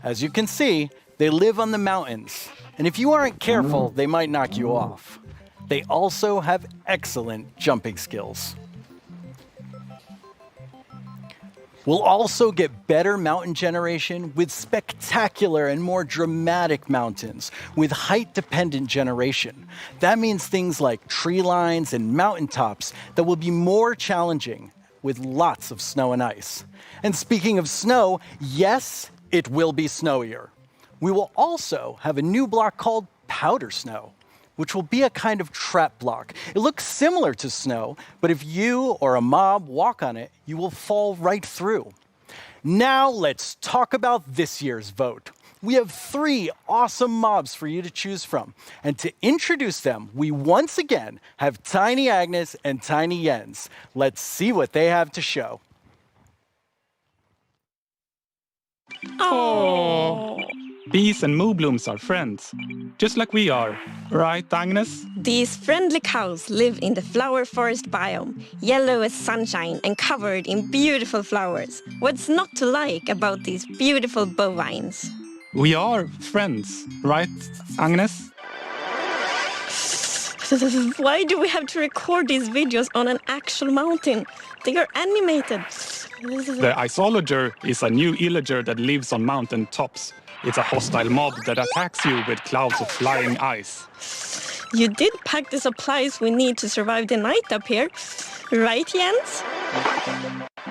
As you can see, they live on the mountains, and if you aren't careful, they might knock you off. They also have excellent jumping skills. We'll also get better mountain generation with spectacular and more dramatic mountains with height-dependent generation. That means things like tree lines and mountaintops that will be more challenging with lots of snow and ice. And speaking of snow, yes, it will be snowier. We will also have a new block called Powder Snow, which will be a kind of trap block. It looks similar to snow, but if you or a mob walk on it, you will fall right through. Now let's talk about this year's vote. We have 3 awesome mobs for you to choose from. And to introduce them, we once again have Tiny Agnes and Tiny Jens. Let's see what they have to show. Oh. Bees and Mooblooms are friends, just like we are. Right, Agnes? These friendly cows live in the flower forest biome, yellow as sunshine and covered in beautiful flowers. What's not to like about these beautiful bovines? We are friends, right, Agnes? Why do we have to record these videos on an actual mountain? They are animated. The Isolager is a new illager that lives on mountain tops. It's a hostile mob that attacks you with clouds of flying ice. You did pack the supplies we need to survive the night up here, right, Jens?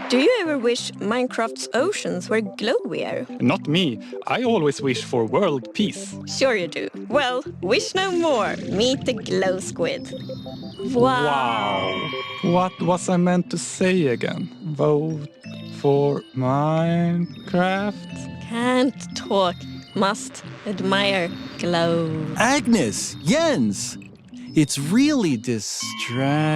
Do you ever wish Minecraft's oceans were glowier? Not me. I always wish for world peace. Sure you do. Well, wish no more. Meet the glow squid. Wow. What was I meant to say again? Vote for Minecraft? Can't talk. Must admire glow. Agnes, Jens, it's really distracting.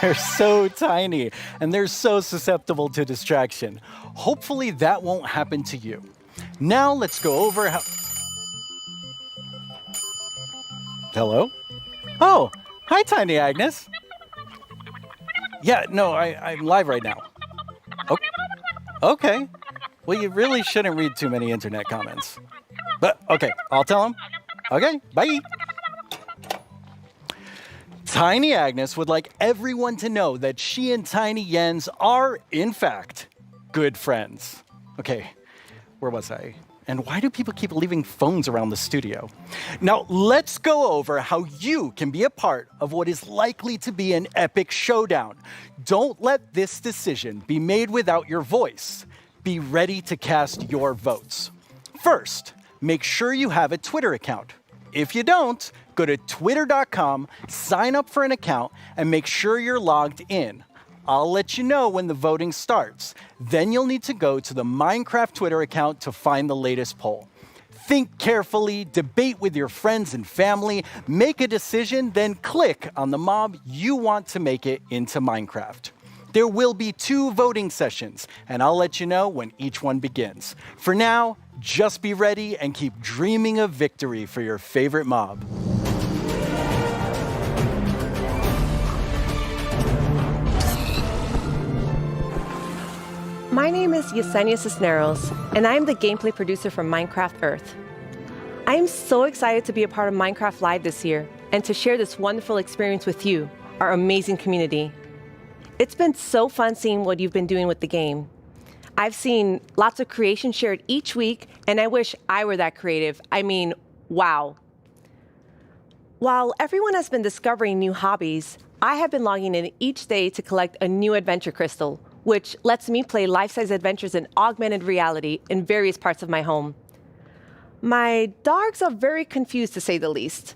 They're so tiny and they're so susceptible to distraction. Hopefully that won't happen to you. Now let's go over how... Hello? Oh, hi, Tiny Agnes. Yeah, no, I'm live right now. Oh, okay. Well, you really shouldn't read too many internet comments. But, okay, I'll tell them. Okay, bye. Tiny Agnes would like everyone to know that she and Tiny Jens are, in fact, good friends. Okay, where was I? And why do people keep leaving phones around the studio? Now, let's go over how you can be a part of what is likely to be an epic showdown. Don't let this decision be made without your voice. Be ready to cast your votes. First, make sure you have a Twitter account. If you don't, go to twitter.com, sign up for an account, and make sure you're logged in. I'll let you know when the voting starts. Then you'll need to go to the Minecraft Twitter account to find the latest poll. Think carefully, debate with your friends and family, make a decision, then click on the mob you want to make it into Minecraft. There will be 2 voting sessions, and I'll let you know when each one begins. For now, just be ready and keep dreaming of victory for your favorite mob. My name is Yesenia Cisneros, and I am the gameplay producer for Minecraft Earth. I am so excited to be a part of Minecraft Live this year and to share this wonderful experience with you, our amazing community. It's been so fun seeing what you've been doing with the game. I've seen lots of creation shared each week, and I wish I were that creative. I mean, wow. While everyone has been discovering new hobbies, I have been logging in each day to collect a new adventure crystal, which lets me play life-size adventures in augmented reality in various parts of my home. My dogs are very confused, to say the least.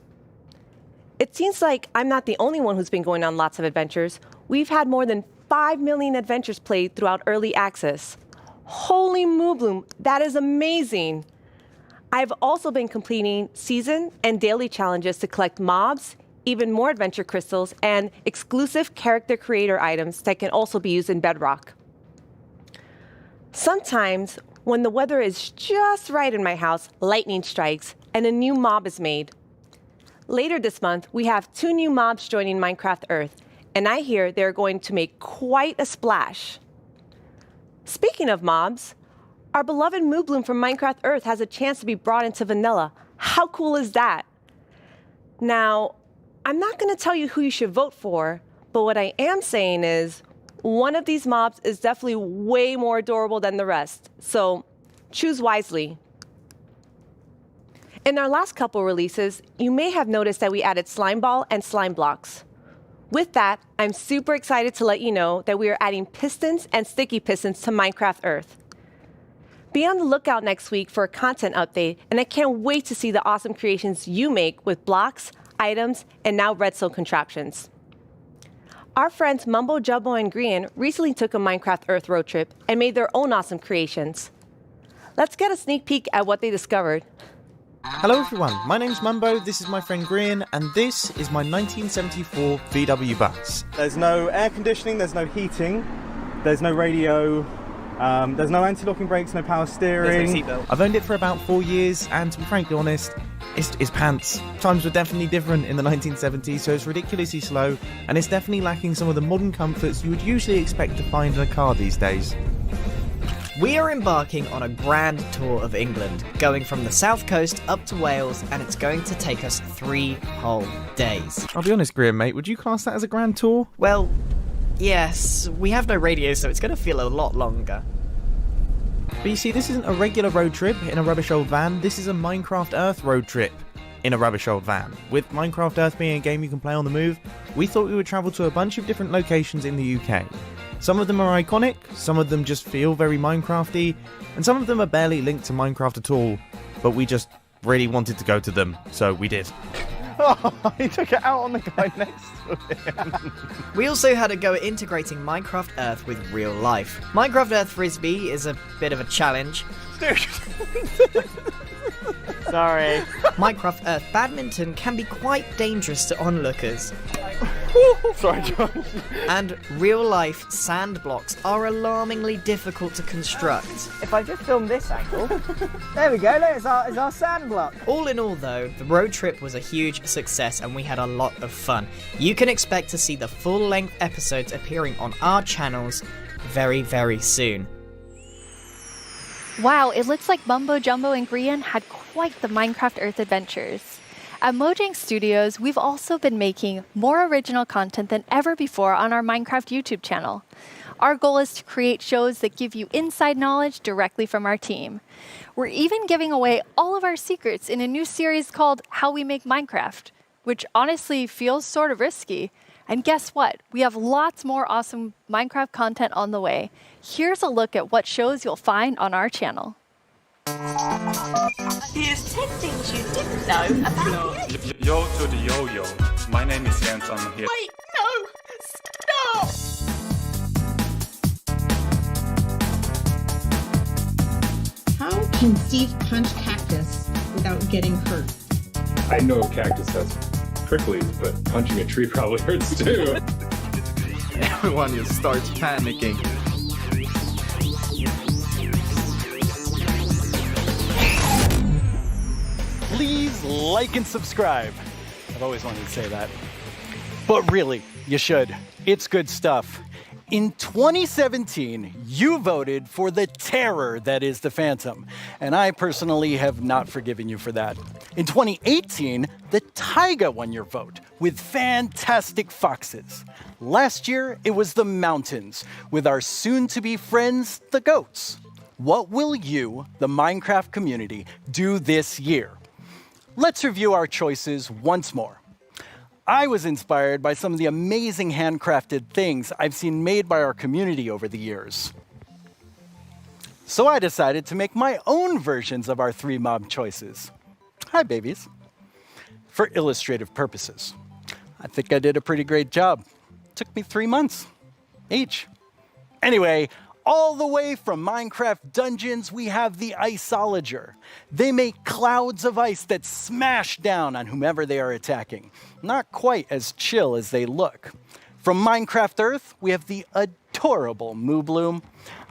It seems like I'm not the only one who's been going on lots of adventures. We've had more than 5 million adventures played throughout early access. Holy Moobloom, that is amazing! I've also been completing season and daily challenges to collect mobs, even more adventure crystals, and exclusive character creator items that can also be used in Bedrock. Sometimes, when the weather is just right in my house, lightning strikes and a new mob is made. Later this month, we have 2 new mobs joining Minecraft Earth, and I hear they're going to make quite a splash. Speaking of mobs, our beloved Moobloom from Minecraft Earth has a chance to be brought into vanilla. How cool is that? Now, I'm not going to tell you who you should vote for, but what I am saying is one of these mobs is definitely way more adorable than the rest, so choose wisely. In our last couple releases, you may have noticed that we added Slime Ball and Slime Blocks. With that, I'm super excited to let you know that we are adding pistons and sticky pistons to Minecraft Earth. Be on the lookout next week for a content update, and I can't wait to see the awesome creations you make with blocks, items, and now redstone contraptions. Our friends Mumbo Jumbo and Grian recently took a Minecraft Earth road trip and made their own awesome creations. Let's get a sneak peek at what they discovered. Hello everyone, my name's Mumbo, this is my friend Grian, and this is my 1974 VW bus. There's no air conditioning, there's no heating, there's no radio, there's no anti-locking brakes, no power steering. There's no seatbelt. I've owned it for about 4 years, and to be frankly honest, it's pants. Times were definitely different in the 1970s, so it's ridiculously slow, and it's definitely lacking some of the modern comforts you would usually expect to find in a car these days. We are embarking on a grand tour of England, going from the south coast up to Wales, and it's going to take us 3 whole days. I'll be honest, Grian, mate, would you class that as a grand tour? Well, yes, we have no radio, so it's going to feel a lot longer. But you see, this isn't a regular road trip in a rubbish old van, this is a Minecraft Earth road trip in a rubbish old van. With Minecraft Earth being a game you can play on the move, we thought we would travel to a bunch of different locations in the UK. Some of them are iconic, some of them just feel very Minecrafty, and some of them are barely linked to Minecraft at all, but we just really wanted to go to them, so we did. Oh, he took it out on the guy next to him. We also had a go at integrating Minecraft Earth with real life. Minecraft Earth Frisbee is a bit of a challenge. Sorry. Minecraft Earth Badminton can be quite dangerous to onlookers. Sorry, Josh. And real-life sand blocks are alarmingly difficult to construct. If I just film this angle, there we go, look, it's our sand block. All in all though, the road trip was a huge success and we had a lot of fun. You can expect to see the full-length episodes appearing on our channels very, very soon. Wow, it looks like Mumbo Jumbo and Grian had quite the Minecraft Earth adventures. At Mojang Studios, we've also been making more original content than ever before on our Minecraft YouTube channel. Our goal is to create shows that give you inside knowledge directly from our team. We're even giving away all of our secrets in a new series called How We Make Minecraft, which honestly feels sort of risky. And guess what? We have lots more awesome Minecraft content on the way. Here's a look at what shows you'll find on our channel. Here's 10 things you didn't know about it. Yo to the yo-yo. My name is Jens, I'm here. Wait, no! Stop! How can Steve punch cactus without getting hurt? I know cactus has pricklies, but punching a tree probably hurts too. Everyone just starts panicking. Please like and subscribe. I've always wanted to say that. But really, you should. It's good stuff. In 2017, you voted for the terror that is the Phantom, and I personally have not forgiven you for that. In 2018, the taiga won your vote with fantastic foxes. Last year, it was the mountains with our soon-to-be friends, the goats. What will you, the Minecraft community, do this year? Let's review our choices once more. I was inspired by some of the amazing handcrafted things I've seen made by our community over the years. So I decided to make my own versions of our 3 mob choices. Hi, babies. For illustrative purposes. I think I did a pretty great job. Took me 3 months each. Anyway, all the way from Minecraft Dungeons, we have the Iceologer. They make clouds of ice that smash down on whomever they are attacking. Not quite as chill as they look. From Minecraft Earth, we have the adorable Moobloom.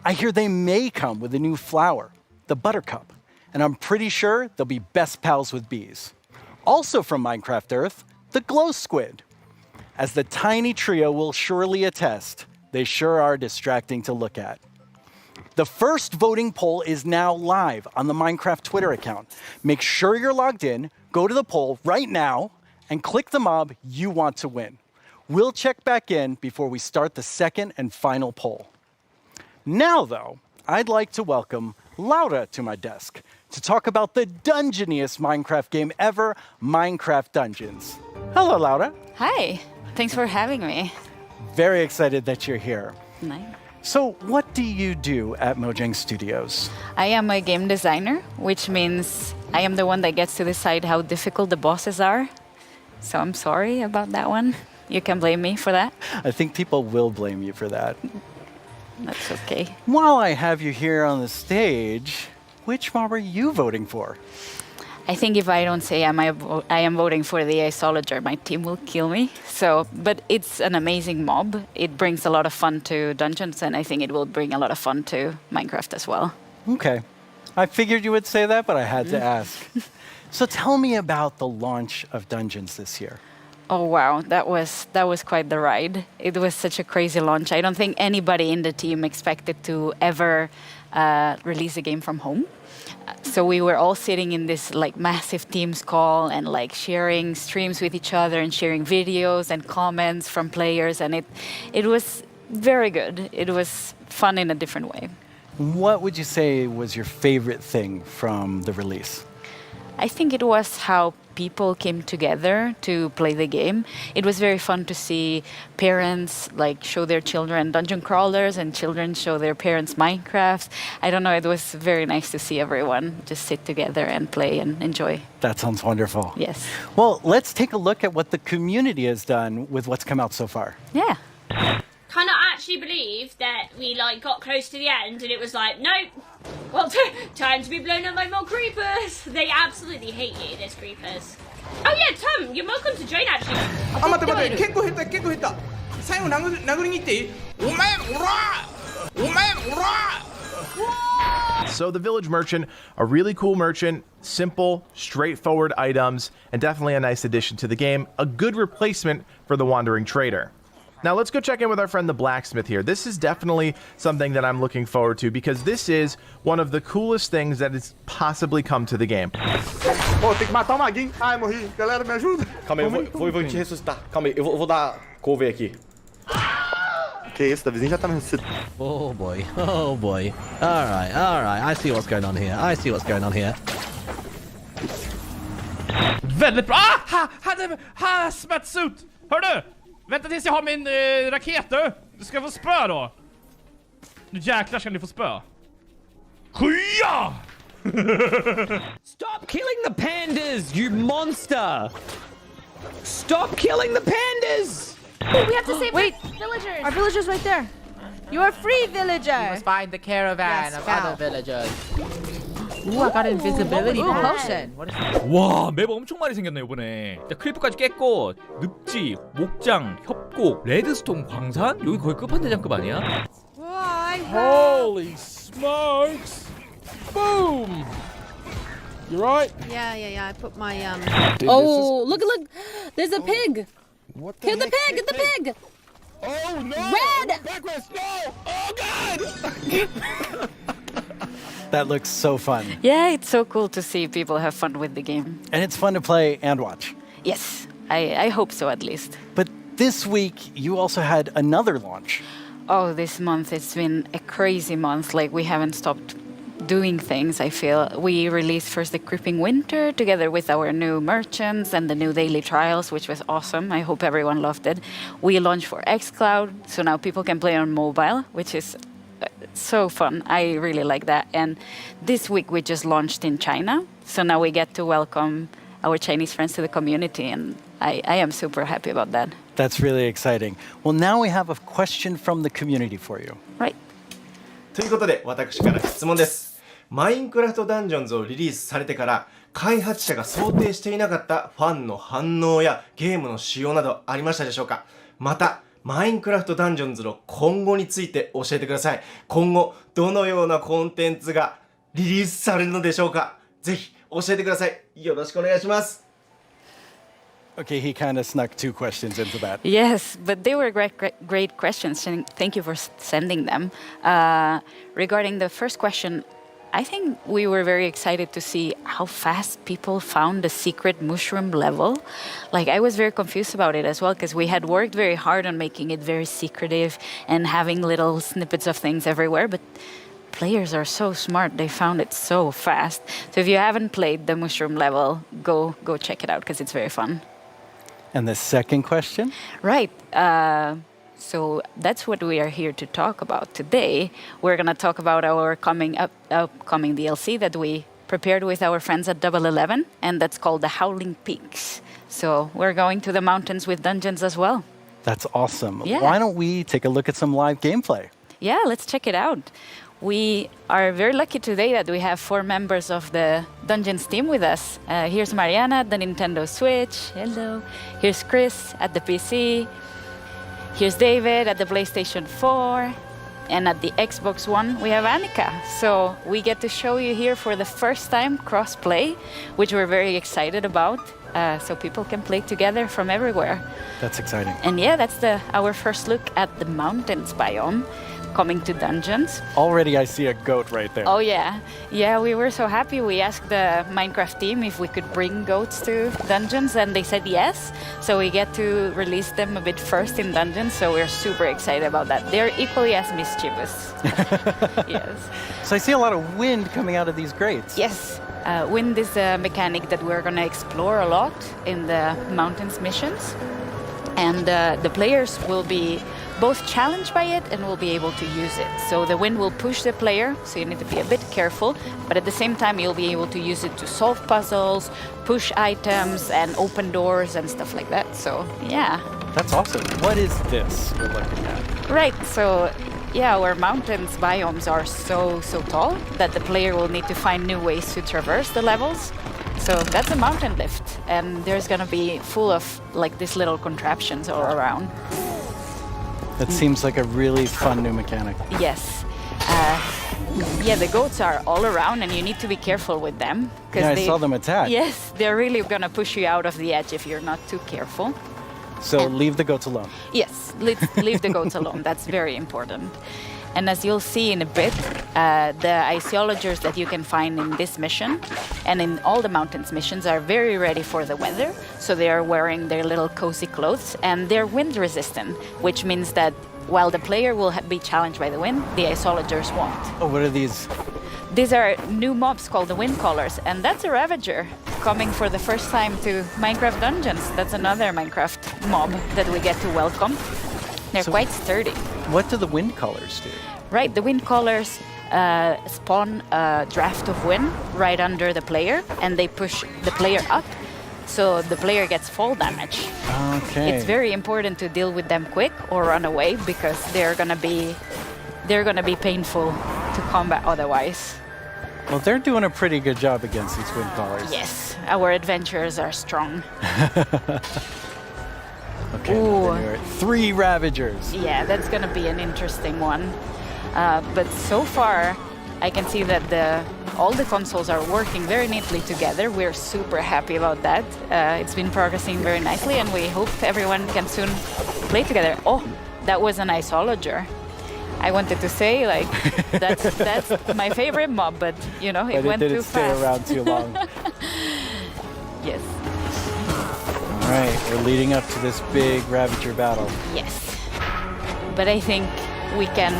I hear they may come with a new flower, the Buttercup, and I'm pretty sure they'll be best pals with bees. Also from Minecraft Earth, the Glow Squid. As the tiny trio will surely attest, they sure are distracting to look at. The first voting poll is now live on the Minecraft Twitter account. Make sure you're logged in, go to the poll right now, and click the mob you want to win. We'll check back in before we start the second and final poll. Now, though, I'd like to welcome Laura to my desk to talk about the dungeoniest Minecraft game ever, Minecraft Dungeons. Hello, Laura. Hi, thanks for having me. Very excited that you're here. Nice. So what do you do at Mojang Studios? I am a game designer, which means I am the one that gets to decide how difficult the bosses are. So I'm sorry about that one. You can blame me for that. I think people will blame you for that. That's okay. While I have you here on the stage, which mob are you voting for? I think if I don't say I am voting for the Isolager, my team will kill me. So, but it's an amazing mob. It brings a lot of fun to Dungeons, and I think it will bring a lot of fun to Minecraft as well. Okay. I figured you would say that, but I had to ask. So tell me about the launch of Dungeons this year. Oh wow, that was quite the ride. It was such a crazy launch. I don't think anybody in the team expected to ever release a game from home. So we were all sitting in this like massive Teams call and like sharing streams with each other and sharing videos and comments from players, and it was very good. It was fun in a different way. What would you say was your favorite thing from the release? I think it was how people came together to play the game. It was very fun to see parents like show their children dungeon crawlers and children show their parents Minecraft. I don't know, it was very nice to see everyone just sit together and play and enjoy. That sounds wonderful. Yes. Well, let's take a look at what the community has done with what's come out so far. Yeah. Cannot actually believe that we like got close to the end and it was like, nope. Well, time to be blown up by more creepers. They absolutely hate you, these creepers. Oh yeah, Tom, you're welcome to join actually. あ、待って待って、結構減った結構減った。最後殴りに行っていい？お前おら！お前おら！ So the Village Merchant, a really cool merchant, simple, straightforward items, and definitely a nice addition to the game, a good replacement for the Wandering Trader. Now let's go check in with our friend the Blacksmith here. This is definitely something that I'm looking forward to because this is one of the coolest things that has possibly come to the game. Oh, tem que matar o maguinho. Ai, morri. Galera, me ajuda. Calma aí, eu vou te ressuscitar. Calma aí, eu vou dar cover aqui. Que isso, Davizinho já tá me ressuscitando. Oh boy, oh boy. Alright, I see what's going on here. I see what's going on here. Väldigt bra! Hazmat-suit! Hör du? Vänta tills jag har min raket du! Du ska få spö då! Nu jäklar ska ni få spö. Skya! Stop killing the pandas, you monster! Stop killing the pandas! Oh, we have to save villagers! Our villagers right there! You are free, villager! We must find the caravan of other villagers. Ooh, I got invisibility potion. What is that? 와, 맵 엄청 많이 생겼네 이번에. 자, 크리프까지 깼고 늪지, 목장, 협곡, 레드스톤 광산? 여기 거의 끝판대장급 아니야? Holy smokes! Boom! You right? Yeah. I put my Dude, oh, look! There's a pig. What Kill the pig! Get the pig! Oh no! Red! Backwards! No! Oh god! That looks so fun. Yeah, it's so cool to see people have fun with the game. And it's fun to play and watch. Yes, I hope so at least. But this week, you also had another launch. Oh, this month it's been a crazy month. Like we haven't stopped doing things, I feel. We released first the Creeping Winter together with our new merchants and the new daily trials, which was awesome. I hope everyone loved it. We launched for xCloud, so now people can play on mobile, which is so fun. I really like that. And this week we just launched in China, so now we get to welcome our Chinese friends to the community, and I am super happy about that. That's really exciting. Well, now we have a question from the community for you. Right. ということで、私から質問です。マインクラフトダンジョンズをリリースされてから、開発者が想定していなかったファンの反応やゲームの仕様などありましたでしょうか？また、マインクラフトダンジョンズの今後について教えてください。今後、どのようなコンテンツがリリースされるのでしょうか？ぜひ教えてください。よろしくお願いします。 Okay, he kind of snuck two questions into that. Yes, but they were great questions, and thank you for sending them. Regarding the first question, I think we were very excited to see how fast people found the secret mushroom level. Like, I was very confused about it as well, because we had worked very hard on making it very secretive and having little snippets of things everywhere, but players are so smart. They found it so fast. So if you haven't played the mushroom level, go check it out, because it's very fun. And the second question? Right. So that's what we are here to talk about today. We're going to talk about our upcoming DLC that we prepared with our friends at Double 11, and that's called the Howling Peaks. So we're going to the mountains with dungeons as well. That's awesome. Yeah. Why don't we take a look at some live gameplay? Yeah, let's check it out. We are very lucky today that we have 4 members of the Dungeons team with us. Here's Mariana at the Nintendo Switch. Hello. Here's Chris at the PC. Here's David at the PlayStation 4. And at the Xbox One, we have Annika. So we get to show you here for the first time cross-play, which we're very excited about. So people can play together from everywhere. That's exciting. And yeah, that's our first look at the mountains biome coming to Dungeons. Already I see a goat right there. Oh yeah. Yeah, we were so happy. We asked the Minecraft team if we could bring goats to Dungeons and they said yes. So we get to release them a bit first in Dungeons, so we're super excited about that. They're equally as mischievous. Yes. So I see a lot of wind coming out of these grates. Yes. Wind is a mechanic that we're going to explore a lot in the mountains missions. And the players will be both challenged by it and will be able to use it. So the wind will push the player, so you need to be a bit careful, but at the same time you'll be able to use it to solve puzzles, push items and open doors and stuff like that. So yeah. That's awesome. What is this we're looking at? Right, so yeah, our mountains biomes are so tall that the player will need to find new ways to traverse the levels. So that's a mountain lift, and there's gonna be full of like these little contraptions all around. That seems like a really fun new mechanic. Yes. Yeah, the goats are all around, and you need to be careful with them. Yeah, I saw them attack. Yes, they're really gonna push you out of the edge if you're not too careful. So leave the goats alone. Yes, leave the goats alone. That's very important. And as you'll see in a bit, the iceologers that you can find in this mission and in all the mountains missions are very ready for the weather. So they are wearing their little cozy clothes and they're wind resistant, which means that while the player will be challenged by the wind, the iceologers won't. Oh, what are these? These are new mobs called the wind callers, and that's a Ravager coming for the first time to Minecraft Dungeons. That's another Minecraft mob that we get to welcome. They're quite sturdy. What do the wind callers do? Right, the wind callers spawn a draft of wind right under the player, and they push the player up, so the player gets fall damage. Okay. It's very important to deal with them quick or run away because they're gonna be painful to combat otherwise. Well, they're doing a pretty good job against these wind callers. Yes, our adventurers are strong. Okay, there are 3 Ravagers. Yeah, that's gonna be an interesting one. But so far, I can see that all the consoles are working very neatly together. We're super happy about that. It's been progressing very nicely, and we hope everyone can soon play together. Oh, that was an iceologer. I wanted to say, like, that's my favorite mob, but you know, it went too fast. But it didn't stay around too long. Yes. All right, we're leading up to this big Ravager battle. Yes. But I think we can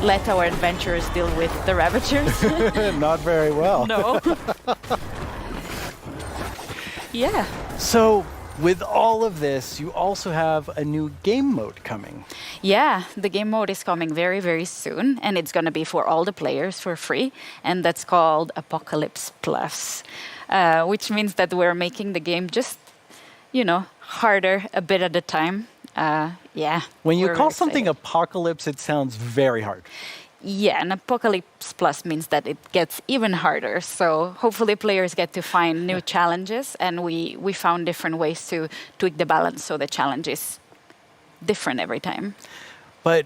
let our adventurers deal with the Ravagers. Not very well. No. Yeah. So, with all of this, you also have a new game mode coming. Yeah, the game mode is coming very, very soon, and it's going to be for all the players for free, and that's called Apocalypse Plus, which means that we're making the game just, you know, harder a bit at a time. Yeah. When you call something Apocalypse, it sounds very hard. Yeah, and Apocalypse Plus means that it gets even harder. So hopefully players get to find new challenges, and we found different ways to tweak the balance so the challenge is different every time. But,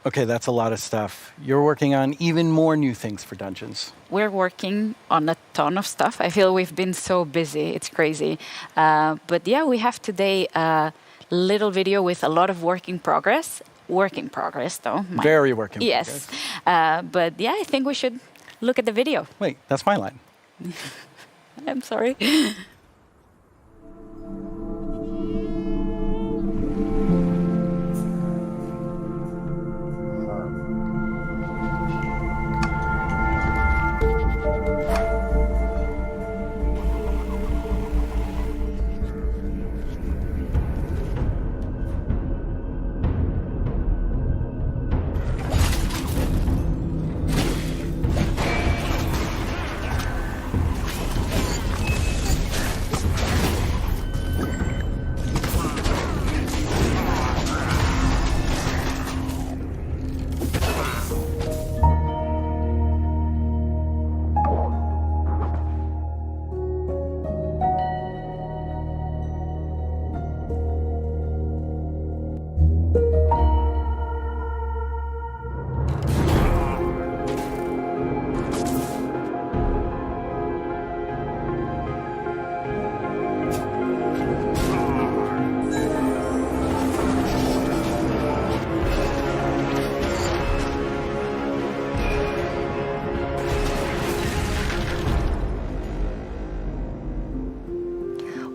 okay, that's a lot of stuff. You're working on even more new things for Dungeons. We're working on a ton of stuff. I feel we've been so busy. It's crazy. But yeah, we have today a little video with a lot of work in progress. Work in progress, though. Very work in progress. Yes. But yeah, I think we should look at the video. Wait, that's my line. I'm sorry.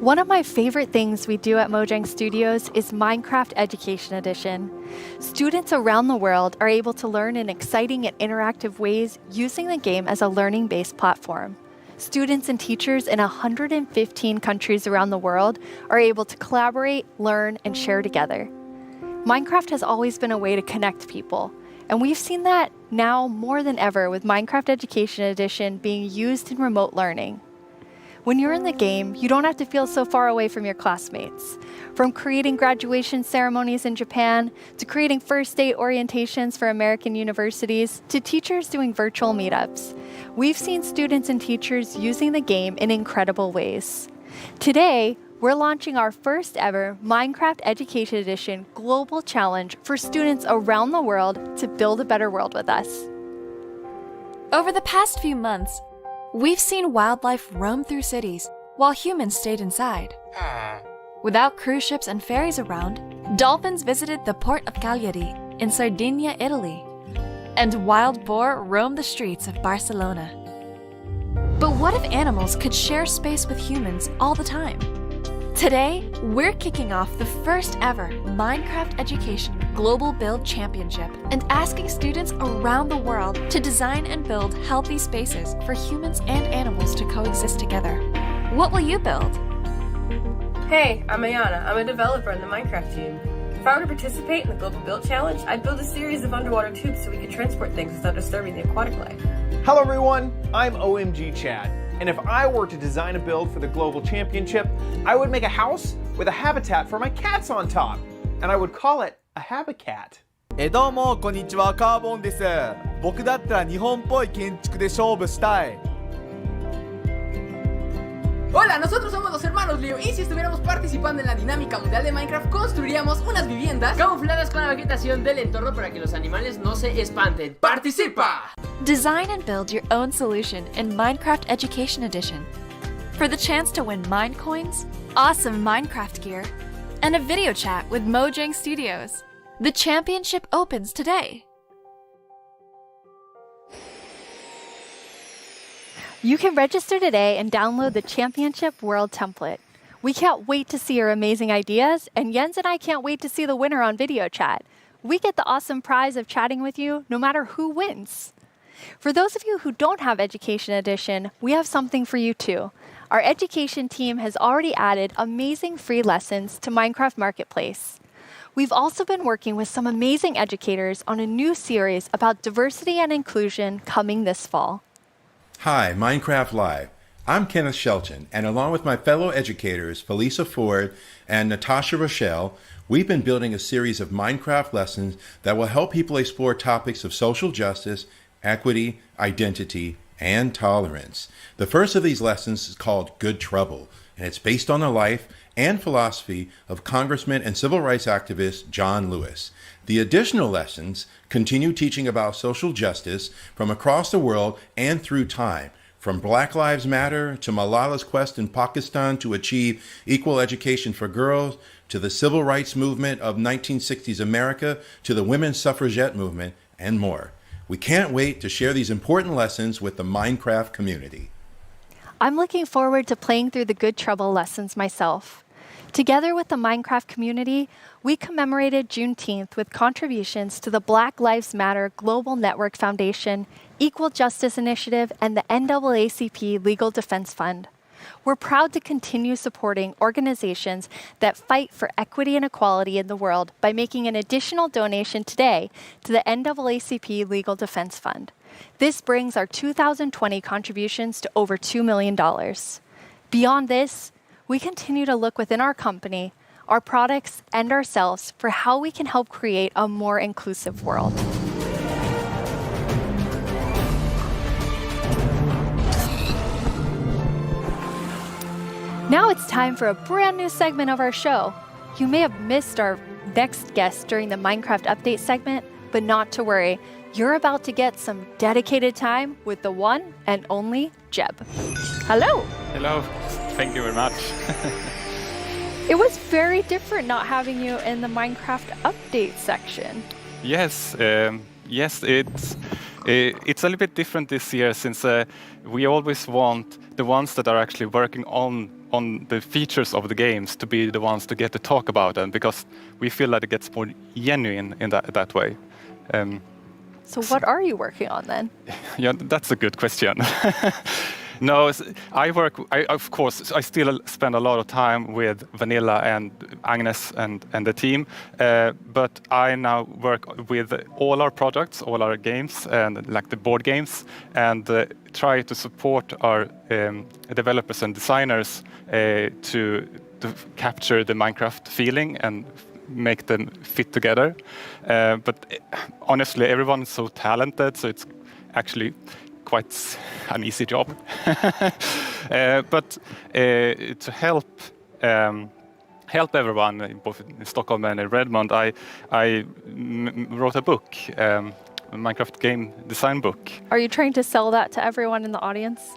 One of my favorite things we do at Mojang Studios is Minecraft Education Edition. Students around the world are able to learn in exciting and interactive ways using the game as a learning-based platform. Students and teachers in 115 countries around the world are able to collaborate, learn, and share together. Minecraft has always been a way to connect people, and we've seen that now more than ever with Minecraft Education Edition being used in remote learning. When you're in the game, you don't have to feel so far away from your classmates. From creating graduation ceremonies in Japan, to creating first day orientations for American universities, to teachers doing virtual meetups, we've seen students and teachers using the game in incredible ways. Today, we're launching our first ever Minecraft Education Edition Global Challenge for students around the world to build a better world with us. Over the past few months, we've seen wildlife roam through cities while humans stayed inside. Without cruise ships and ferries around, dolphins visited the port of Cagliari in Sardinia, Italy, and wild boar roamed the streets of Barcelona. But what if animals could share space with humans all the time? Today, we're kicking off the first ever Minecraft Education Global Build Championship and asking students around the world to design and build healthy spaces for humans and animals to coexist together. What will you build? Hey, I'm Ayana. I'm a developer in the Minecraft team. If I were to participate in the Global Build Challenge, I'd build a series of underwater tubes so we could transport things without disturbing the aquatic life. Hello everyone, I'm OMG Chad. And if I were to design a build for the Global Championship, I would make a house with a habitat for my cats on top. And I would call it a Habicat. どうもこんにちは、カーボンです。僕だったら日本っぽい建築で勝負したい。 Hola, nosotros somos los hermanos Leo y si estuviéramos participando en la dinámica mundial de Minecraft construiríamos unas viviendas camufladas con la vegetación del entorno para que los animales no se espanten. ¡Participa! Design and build your own solution in Minecraft Education Edition. For the chance to win Minecoins, awesome Minecraft gear, and a video chat with Mojang Studios. The championship opens today. You can register today and download the Championship World Template. We can't wait to see your amazing ideas, and Jens and I can't wait to see the winner on video chat. We get the awesome prize of chatting with you no matter who wins. For those of you who don't have Education Edition, we have something for you too. Our education team has already added amazing free lessons to Minecraft Marketplace. We've also been working with some amazing educators on a new series about diversity and inclusion coming this fall. Hi, Minecraft Live. I'm Kenneth Shelton, and along with my fellow educators, Felisa Ford and Natasha Rochelle, we've been building a series of Minecraft lessons that will help people explore topics of social justice, equity, identity, and tolerance. The first of these lessons is called Good Trouble, and it's based on the life and philosophy of Congressman and civil rights activist John Lewis. The additional lessons continue teaching about social justice from across the world and through time, from Black Lives Matter to Malala's quest in Pakistan to achieve equal education for girls, to the civil rights movement of 1960s America, to the women's suffragette movement, and more. We can't wait to share these important lessons with the Minecraft community. I'm looking forward to playing through the Good Trouble lessons myself. Together with the Minecraft community, we commemorated Juneteenth with contributions to the Black Lives Matter Global Network Foundation, Equal Justice Initiative, and the NAACP Legal Defense Fund. We're proud to continue supporting organizations that fight for equity and equality in the world by making an additional donation today to the NAACP Legal Defense Fund. This brings our 2020 contributions to over $2 million. Beyond this, we continue to look within our company, our products, and ourselves for how we can help create a more inclusive world. Now it's time for a brand new segment of our show. You may have missed our next guest during the Minecraft Update segment, but not to worry. You're about to get some dedicated time with the one and only Jeb. Hello. Hello. Thank you very much. It was very different not having you in the Minecraft Update section. Yes, it's a little bit different this year since we always want the ones that are actually working on on the features of the games to be the ones to get to talk about them, because we feel that it gets more genuine in that way. So what are you working on then? Yeah, that's a good question. No, of course, I still spend a lot of time with Vanilla and Agnes and the team, but I now work with all our products, all our games, and like the board games, and try to support our developers and designers to capture the Minecraft feeling and make them fit together. But honestly, everyone is so talented, so it's actually quite an easy job. But to help everyone, both in Stockholm and in Redmond, I wrote a book, a Minecraft game design book. Are you trying to sell that to everyone in the audience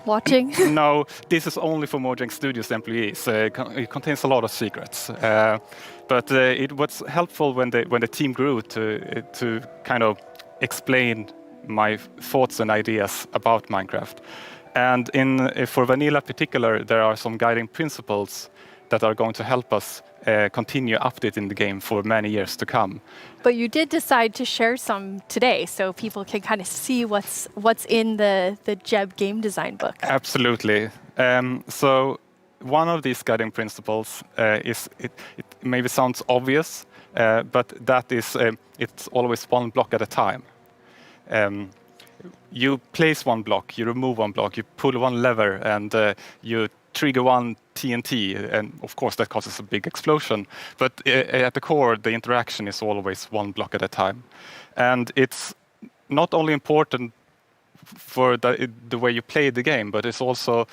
watching? No, this is only for Mojang Studios employees. It contains a lot of secrets. But it was helpful when the team grew to kind of explain my thoughts and ideas about Minecraft. And for Vanilla in particular, there are some guiding principles that are going to help us continue updating the game for many years to come. But you did decide to share some today, so people can kind of see what's in the Jeb game design book. Absolutely. So one of these guiding principles is, it maybe sounds obvious, but that is it's always one block at a time. You place one block, you remove one block, you pull one lever, and you trigger one TNT, and of course that causes a big explosion. But at the core, the interaction is always one block at a time. And it's not only important for the way you play the game, but it's also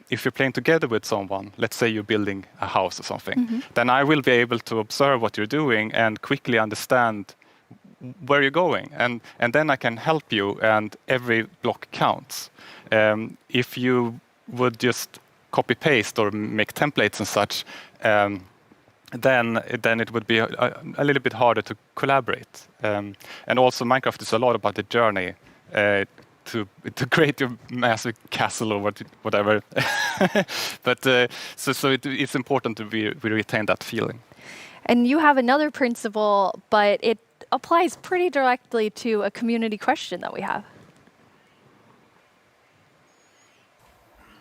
if you're playing together with someone, let's say you're building a house or something, then I will be able to observe what you're doing and quickly understand where you're going, and then I can help you, and every block counts. If you would just copy paste or make templates and such, then it would be a little bit harder to collaborate. And also Minecraft is a lot about the journey to create your massive castle or whatever. But so it's important to we retain that feeling. And you have another principle, but it applies pretty directly to a community question that we have.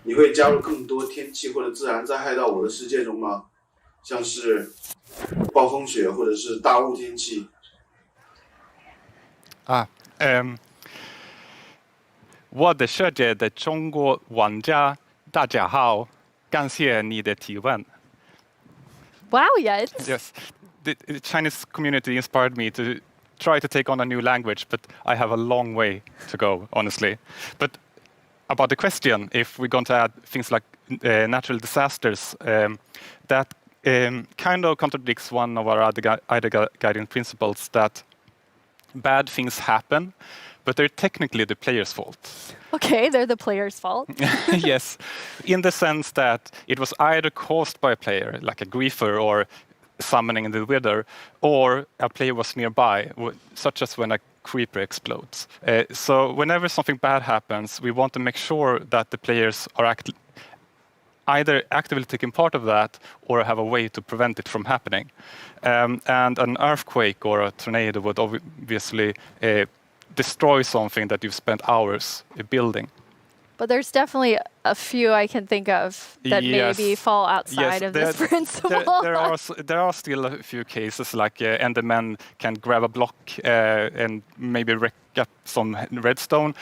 你会加入更多天气或者自然灾害到我的世界中吗？像是暴风雪或者是大雾天气。我的世界的中国玩家大家好，感谢你的提问。Wow, Jens. Yes, the Chinese community inspired me to try to take on a new language, but I have a long way to go, honestly. But about the question, if we're going to add things like natural disasters, that kind of contradicts one of our other guiding principles, that bad things happen, but they're technically the player's fault. Okay, they're the player's fault. Yes, in the sense that it was either caused by a player, like a griefer or summoning the wither, or a player was nearby, such as when a creeper explodes. So whenever something bad happens, we want to make sure that the players are either actively taking part of that or have a way to prevent it from happening. And an earthquake or a tornado would obviously destroy something that you've spent hours building. But there's definitely a few I can think of that maybe fall outside of this principle. There are still a few cases, like Endermen can grab a block and maybe wreck up some redstone,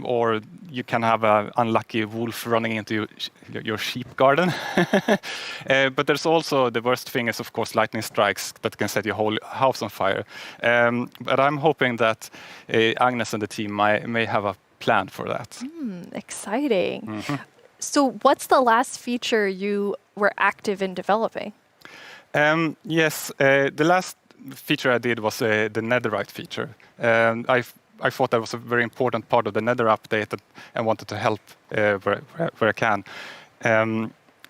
or you can have an unlucky wolf running into your sheep garden. But there's also, the worst thing is of course lightning strikes that can set your whole house on fire. But I'm hoping that Agnes and the team may have a plan for that. Exciting. Mm-hmm. So what's the last feature you were active in developing? Yes, the last feature I did was the netherite feature. I thought that was a very important part of the nether update and wanted to help where I can.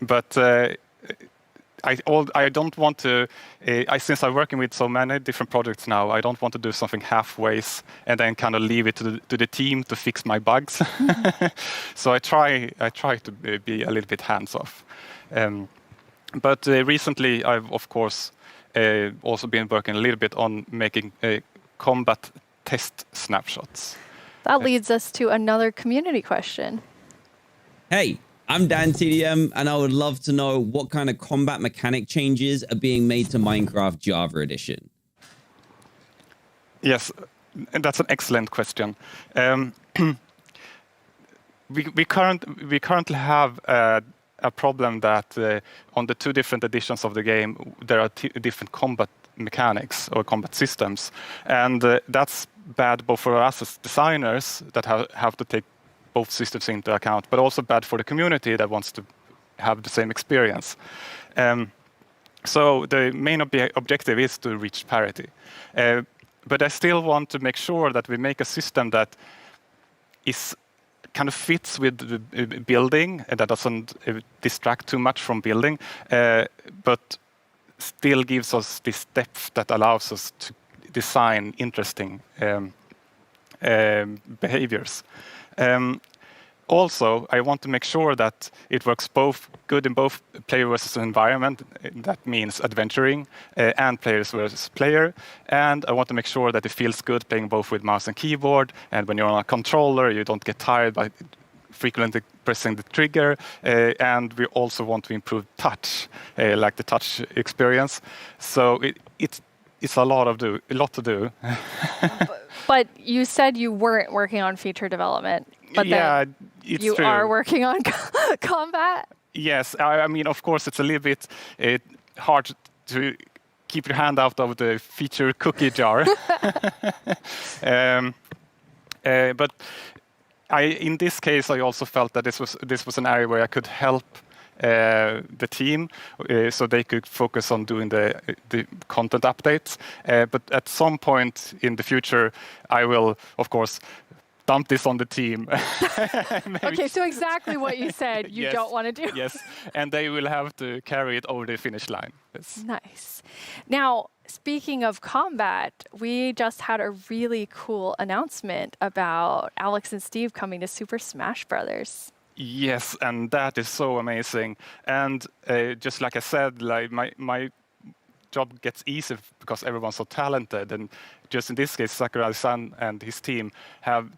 But I don't want to. Since I'm working with so many different projects now, I don't want to do something halfways and then kind of leave it to the team to fix my bugs. So I try to be a little bit hands off. But recently, I've of course also been working a little bit on making combat test snapshots. That leads us to another community question. Hey, I'm Dan TDM, and I would love to know what kind of combat mechanic changes are being made to Minecraft Java Edition. Yes, and that's an excellent question. We currently have a problem that on the 2 different editions of the game, there are different combat mechanics or combat systems, and that's bad both for us as designers that have to take both systems into account, but also bad for the community that wants to have the same experience. So the main objective is to reach parity. But I still want to make sure that we make a system that is kind of fits with the building and that doesn't distract too much from building, but still gives us this depth that allows us to design interesting behaviors. Also, I want to make sure that it works both good in both player versus environment. That means adventuring and players versus player. And I want to make sure that it feels good playing both with mouse and keyboard. And when you're on a controller, you don't get tired by frequently pressing the trigger. And we also want to improve touch, like the touch experience. So it's a lot to do. But you said you weren't working on feature development. But yeah, then it's you true. are working on combat? Yes, I mean, of course, it's a little bit hard to keep your hand out of the feature cookie jar. But in this case, I also felt that this was an area where I could help the team, so they could focus on doing the content updates. But at some point in the future, I will, of course, dump this on the team. Okay, so exactly what you said you Yes, don't want to do. Yes, and they will have to carry it over the finish line. Yes. Nice. Now, speaking of combat, we just had a really cool announcement about Alex and Steve coming to Super Smash Brothers. Yes, and that is so amazing. And just like I said, like my job gets easier because everyone's so talented. And just in this case, Sakurai-san and his team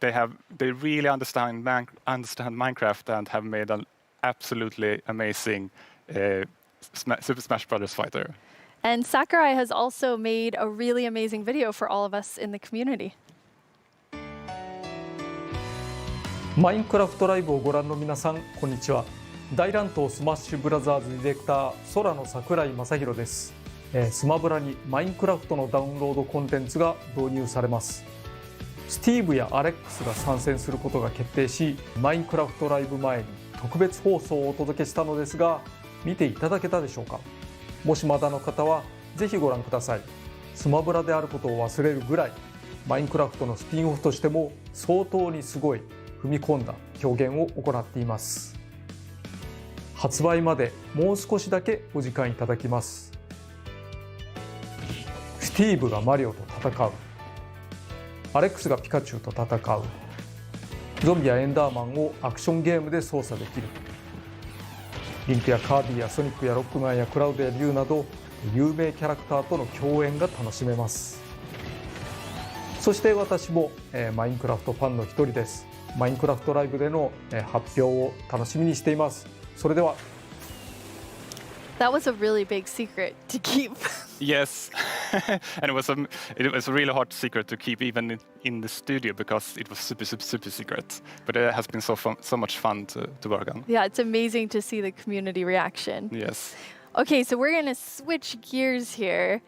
they really understand Minecraft and have made an absolutely amazing Super Smash Brothers fighter. And Sakurai has also made a really amazing video for all of us in the community. マインクラフトライブをご覧の皆さん、こんにちは。大乱闘スマッシュブラザーズディレクター、空の桜井正宏です。スマブラにマインクラフトのダウンロードコンテンツが導入されます。スティーブやアレックスが参戦することが決定し、マインクラフトライブ前に特別放送をお届けしたのですが、見ていただけたでしょうか。もしまだの方はぜひご覧ください。スマブラであることを忘れるぐらい、マインクラフトのスピンオフとしても相当にすごい踏み込んだ表現を行っています。発売までもう少しだけお時間いただきます。スティーブがマリオと戦う、アレックスがピカチュウと戦う、ゾンビやエンダーマンをアクションゲームで操作できる、リンクやカービィやソニックやロックマンやクラウドやリュウなど有名キャラクターとの共演が楽しめます。そして私もマインクラフトファンの一人です。マインクラフトライブでの発表を楽しみにしています。それでは。That was a really big secret to keep. Yes, and it was a really hard secret to keep even in the studio because it was super secret. But it has been so much fun to work on. Yeah, it's amazing to see the community reaction. Yes. Okay, so we're going to switch gears here.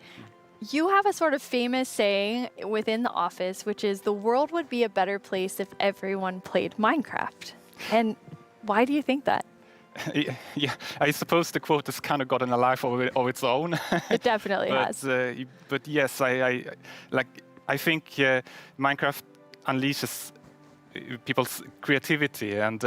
You have a sort of famous saying within the office, which is the world would be a better place if everyone played Minecraft. And why do you think that? Yeah, I suppose the quote has kind of gotten a life of its own. It definitely has. But yes, I think Minecraft unleashes people's creativity and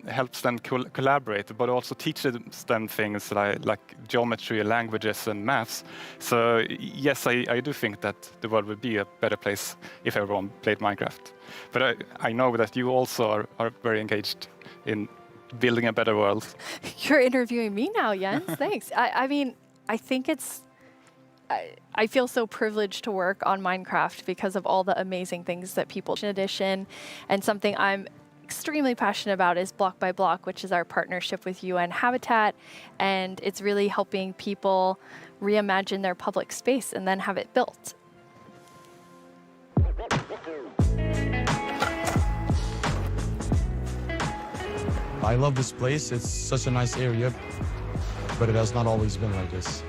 helps them collaborate, but also teaches them things like geometry, languages, and maths. So yes, I do think that the world would be a better place if everyone played Minecraft. But I know that you also are very engaged in building a better world. You're interviewing me now, Jens. Thanks. I mean, I think I feel so privileged to work on Minecraft because of all the amazing things that people edition, and something I'm extremely passionate about is Block by Block, which is our partnership with UN Habitat, and it's really helping people reimagine their public space and then have it built. I love this place. It's such a nice area, but it has not always been like this.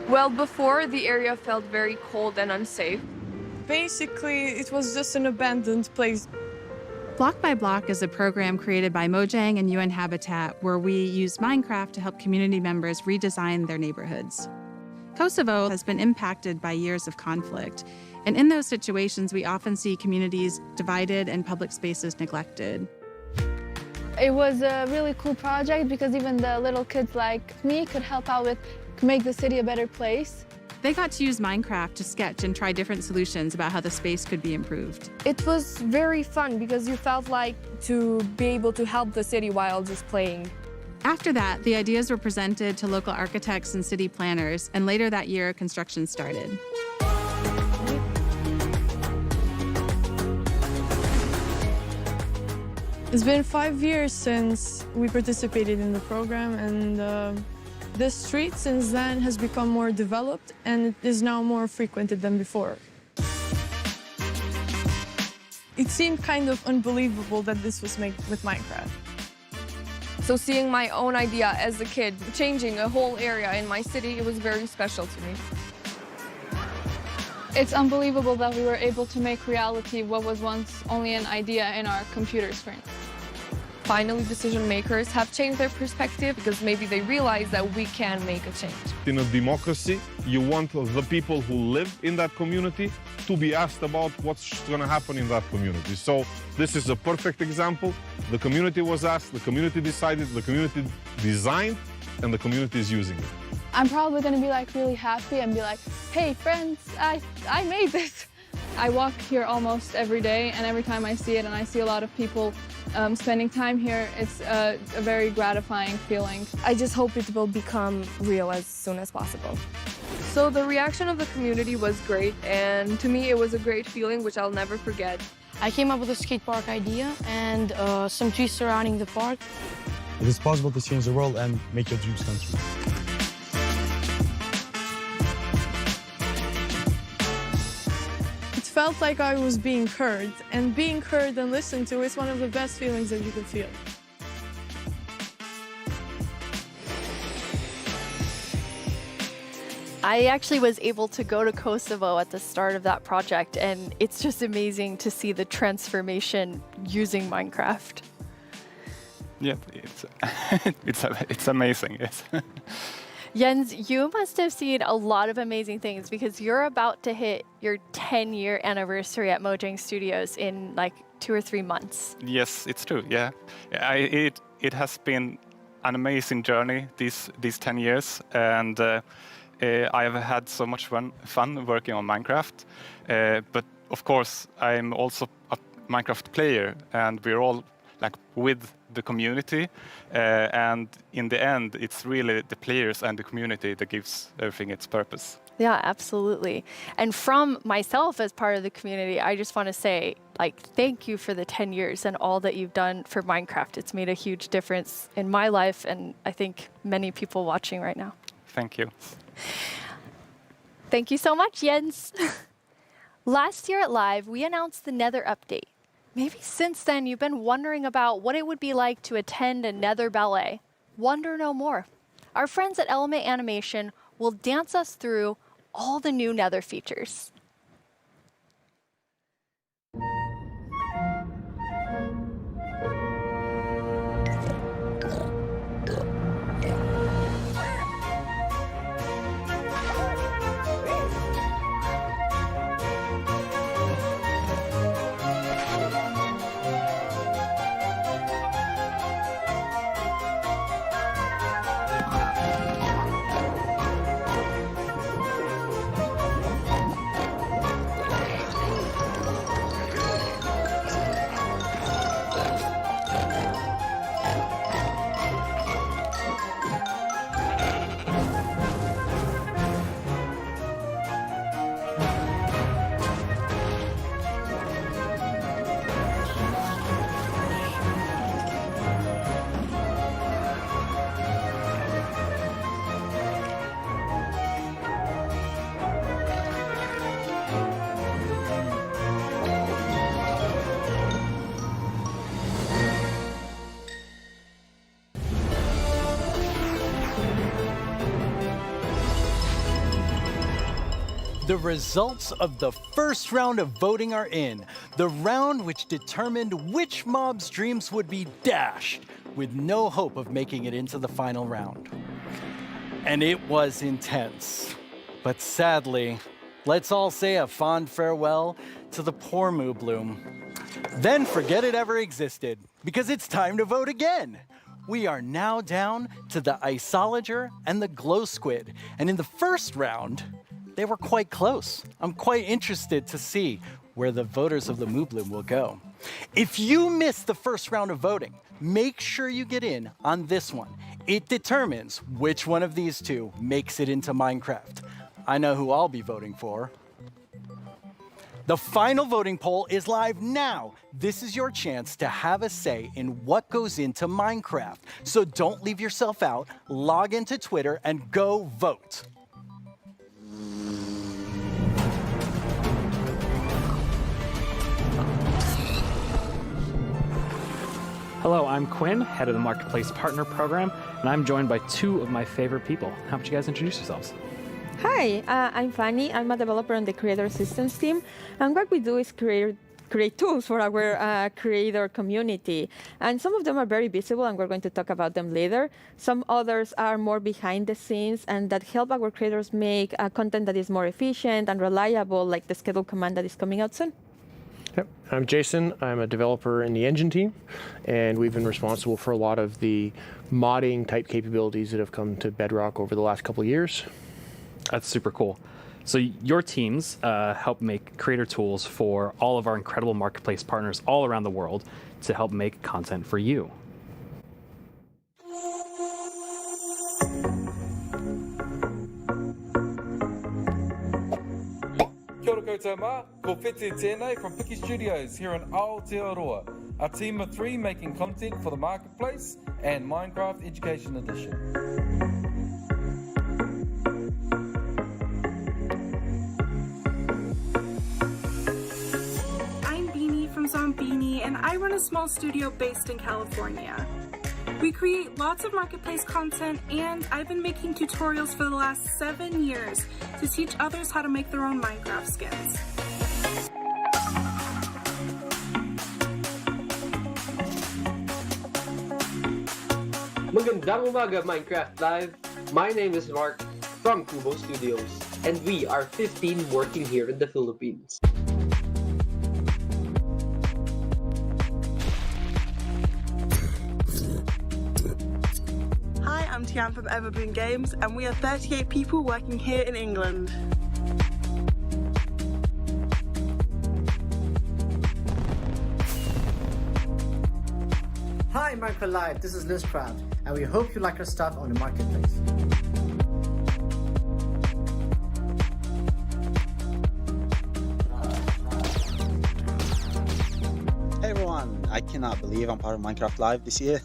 Well, before, the area felt very cold and unsafe. Basically, it was just an abandoned place. Block by Block is a program created by Mojang and UN Habitat where we use Minecraft to help community members redesign their neighborhoods. Kosovo has been impacted by years of conflict, and in those situations, we often see communities divided and public spaces neglected. It was a really cool project because even the little kids like me could help out with make the city a better place. They got to use Minecraft to sketch and try different solutions about how the space could be improved. It was very fun because you felt like to be able to help the city while just playing. After that, the ideas were presented to local architects and city planners, and later that year, construction started. It's been 5 years since we participated in the program, and the street since then has become more developed and it is now more frequented than before. It seemed kind of unbelievable that this was made with Minecraft. So seeing my own idea as a kid, changing a whole area in my city, it was very special to me. It's unbelievable that we were able to make reality what was once only an idea in our computer screen. Finally, decision makers have changed their perspective because maybe they realize that we can make a change. In a democracy, you want the people who live in that community to be asked about what's going to happen in that community. So this is a perfect example. The community was asked, the community decided, the community designed, and the community is using it. I'm probably going to be like really happy and be like, hey friends, I made this. I walk here almost every day, and every time I see it and I see a lot of people spending time here, it's a very gratifying feeling. I just hope it will become real as soon as possible. So the reaction of the community was great, and to me it was a great feeling which I'll never forget. I came up with a skate park idea and some trees surrounding the park. It is possible to change the world and make your dreams come true. It felt like I was being heard, and being heard and listened to is one of the best feelings that you can feel. I actually was able to go to Kosovo at the start of that project, and it's just amazing to see the transformation using Minecraft. Yeah, it's amazing. Yes. Jens, you must have seen a lot of amazing things because you're about to hit your 10-year anniversary at Mojang Studios in like 2 or 3 months. Yes, it's true. Yeah, it has been an amazing journey these 10 years, and I have had so much fun working on Minecraft. But of course, I'm also a Minecraft player, and we're all like with the community, and in the end, it's really the players and the community that gives everything its purpose. Yeah, absolutely. And from myself as part of the community, I just want to say, like, thank you for the 10 years and all that you've done for Minecraft. It's made a huge difference in my life, and I think many people watching right now. Thank you. Thank you so much, Jens. Last year at Live, we announced the Nether update. Maybe since then you've been wondering about what it would be like to attend a Nether ballet. Wonder no more. Our friends at Element Animation will dance us through all the new Nether features. The results of the first round of voting are in. The round which determined which mob's dreams would be dashed, with no hope of making it into the final round. And it was intense. But sadly, let's all say a fond farewell to the poor Moo Bloom. Then forget it ever existed, because it's time to vote again. We are now down to the Isolager and the Glow Squid. And in the first round, they were quite close. I'm quite interested to see where the voters of the Moo Bloom will go. If you missed the first round of voting, make sure you get in on this one. It determines which one of these two makes it into Minecraft. I know who I'll be voting for. The final voting poll is live now. This is your chance to have a say in what goes into Minecraft. So don't leave yourself out. Log into Twitter and go vote. Hello, I'm Quinn, head of the Marketplace Partner Program, and I'm joined by two of my favorite people. How about you guys introduce yourselves? Hi, I'm Fanny. I'm a developer on the Creator Assistance team, and what we do is create tools for our creator community. And some of them are very visible, and we're going to talk about them later. Some others are more behind the scenes, and that help our creators make content that is more efficient and reliable, like the schedule command that is coming out soon. Yep. I'm Jason. I'm a developer in the engine team, and we've been responsible for a lot of the modding type capabilities that have come to Bedrock over the last couple of years. That's super cool. So your teams help make creator tools for all of our incredible marketplace partners all around the world to help make content for you. Kia ora koutou mā, ko Whete tēnei from Piki Studios here in Aotearoa, a team of 3 making content for the Marketplace and Minecraft Education Edition. From Zombini, and I run a small studio based in California. We create lots of marketplace content, and I've been making tutorials for the last 7 years to teach others how to make their own Minecraft skins. Magandang umaga, Minecraft Live. My name is Mark from Kubo Studios, and we are 15 working here in the Philippines. Hi, I'm Tian from Everboon Games, and we are 38 people working here in England. Hi, Minecraft Live, this is Lizcraft, and we hope you like our stuff on the Marketplace. Hey everyone, I cannot believe I'm part of Minecraft Live this year.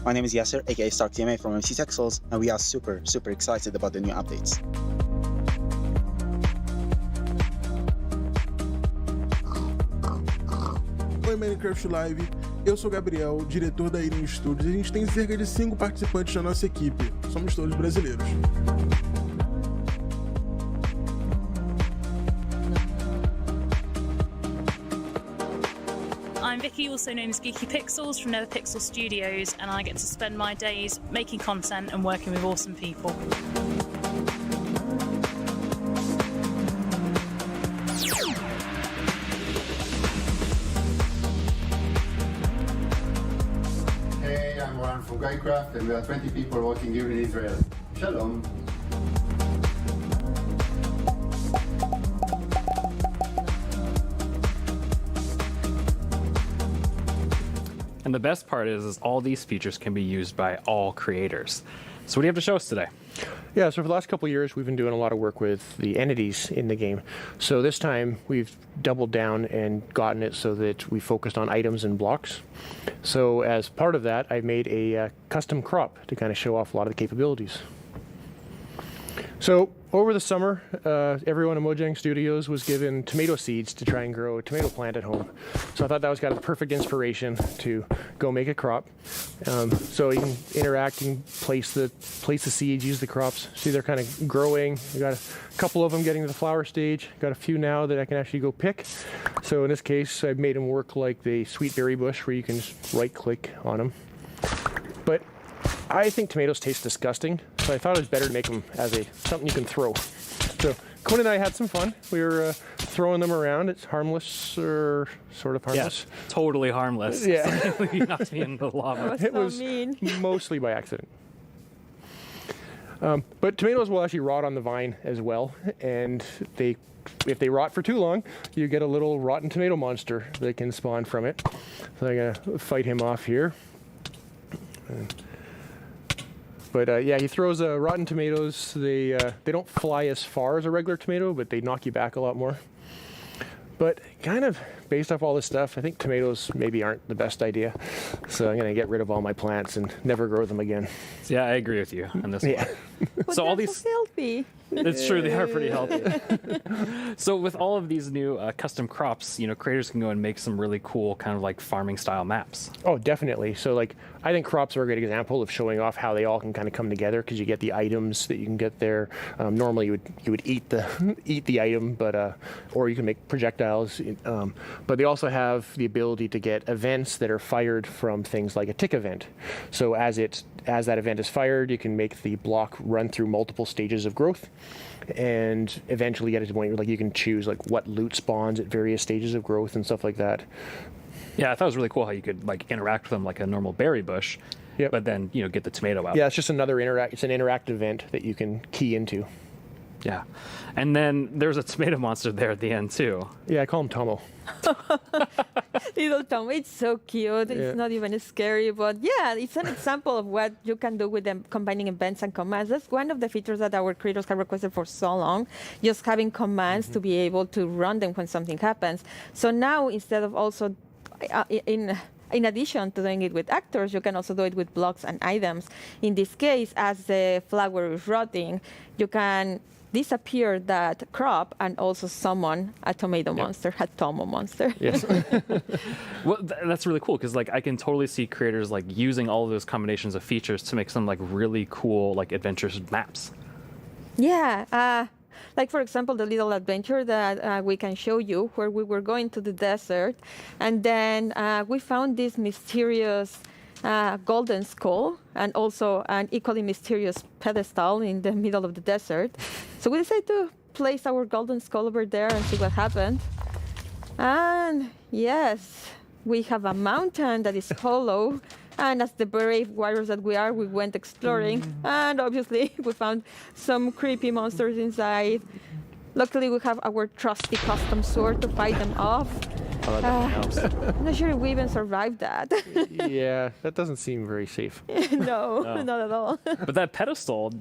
My name is Yasser, aka StarkTMA from MC Texels, and we are super excited about the new updates. Oi Minecraft Live, eu sou Gabriel, diretor da Irim Studios, e a gente tem cerca de 5 participantes na nossa equipe, somos todos brasileiros. I'm Vicky, also known as Geeky Pixels from NetherPixel Studios, and I get to spend my days making content and working with awesome people. Hey, I'm Warren from Guycraft, and we are 20 people working here in Israel. Shalom. And the best part is all these features can be used by all creators. So what do you have to show us today? Yeah, so for the last couple of years, we've been doing a lot of work with the entities in the game. So this time, we've doubled down and gotten it so that we focused on items and blocks. So as part of that, I made a custom crop to kind of show off a lot of the capabilities. So over the summer, everyone at Mojang Studios was given tomato seeds to try and grow a tomato plant at home. So I thought that was kind of the perfect inspiration to go make a crop. So you can interact, you can place the seeds, use the crops. See, they're kind of growing. We got a couple of them getting to the flower stage. Got a few now that I can actually go pick. So in this case, I've made them work like the sweet berry bush, where you can just right-click on them. But I think tomatoes taste disgusting, so I thought it was better to make them as something you can throw. So Conan and I had some fun. We were throwing them around. It's harmless, or sort of harmless. Yeah, totally harmless. Yeah. You knocked me into the lava. It was mostly by accident. But tomatoes will actually rot on the vine as well, and if they rot for too long, you get a little rotten tomato monster that can spawn from it. So I'm gonna fight him off here. But yeah, he throws rotten tomatoes. They don't fly as far as a regular tomato, but they knock you back a lot more. But kind of based off all this stuff, I think tomatoes maybe aren't the best idea. So I'm going to get rid of all my plants and never grow them again. Yeah, I agree with you on this Yeah. one. So all these healthy. It's true, they are pretty healthy. So with all of these new custom crops, creators can go and make some really cool kind of like farming style maps. Oh, definitely. So like, I think crops are a great example of showing off how they all can kind of come together, because you get the items that you can get there. Normally you would eat the item, but or you can make projectiles. But they also have the ability to get events that are fired from things like a tick event. So as that event is fired, you can make the block run through multiple stages of growth, and eventually get to the point where like you can choose like what loot spawns at various stages of growth and stuff like that. Yeah, I thought it was really cool how you could like interact with them like a normal berry bush, but then get the tomato out. Yeah, it's just another it's an interactive event that you can key into. Yeah, and then there's a tomato monster there at the end too. Yeah, I call him Tomo. Little Tomo, it's so cute. Yeah. It's not even scary, but yeah, it's an example of what you can do with them combining events and commands. That's one of the features that our creators have requested for so long, just having commands to be able to run them when something happens. So now, instead of also in addition to doing it with actors, you can also do it with blocks and items. In this case, as the flower is rotting, you can disappear that crop and also summon a tomato monster, a Tomo monster. Yes. Well, that's really cool, because like I can totally see creators like using all of those combinations of features to make some like really cool like adventurous maps. Yeah. Like, for example, the little adventure that we can show you, where we were going to the desert, and then we found this mysterious golden skull, and also an equally mysterious pedestal in the middle of the desert. So we decided to place our golden skull over there and see what happened. And yes, we have a mountain that is hollow. And as the brave warriors that we are, we went exploring. And obviously, we found some creepy monsters inside. Luckily, we have our trusty custom sword to fight them off. Oh, that helps. I'm not sure if we even survived that. Yeah, that doesn't seem very safe. No, not at all. But that pedestal,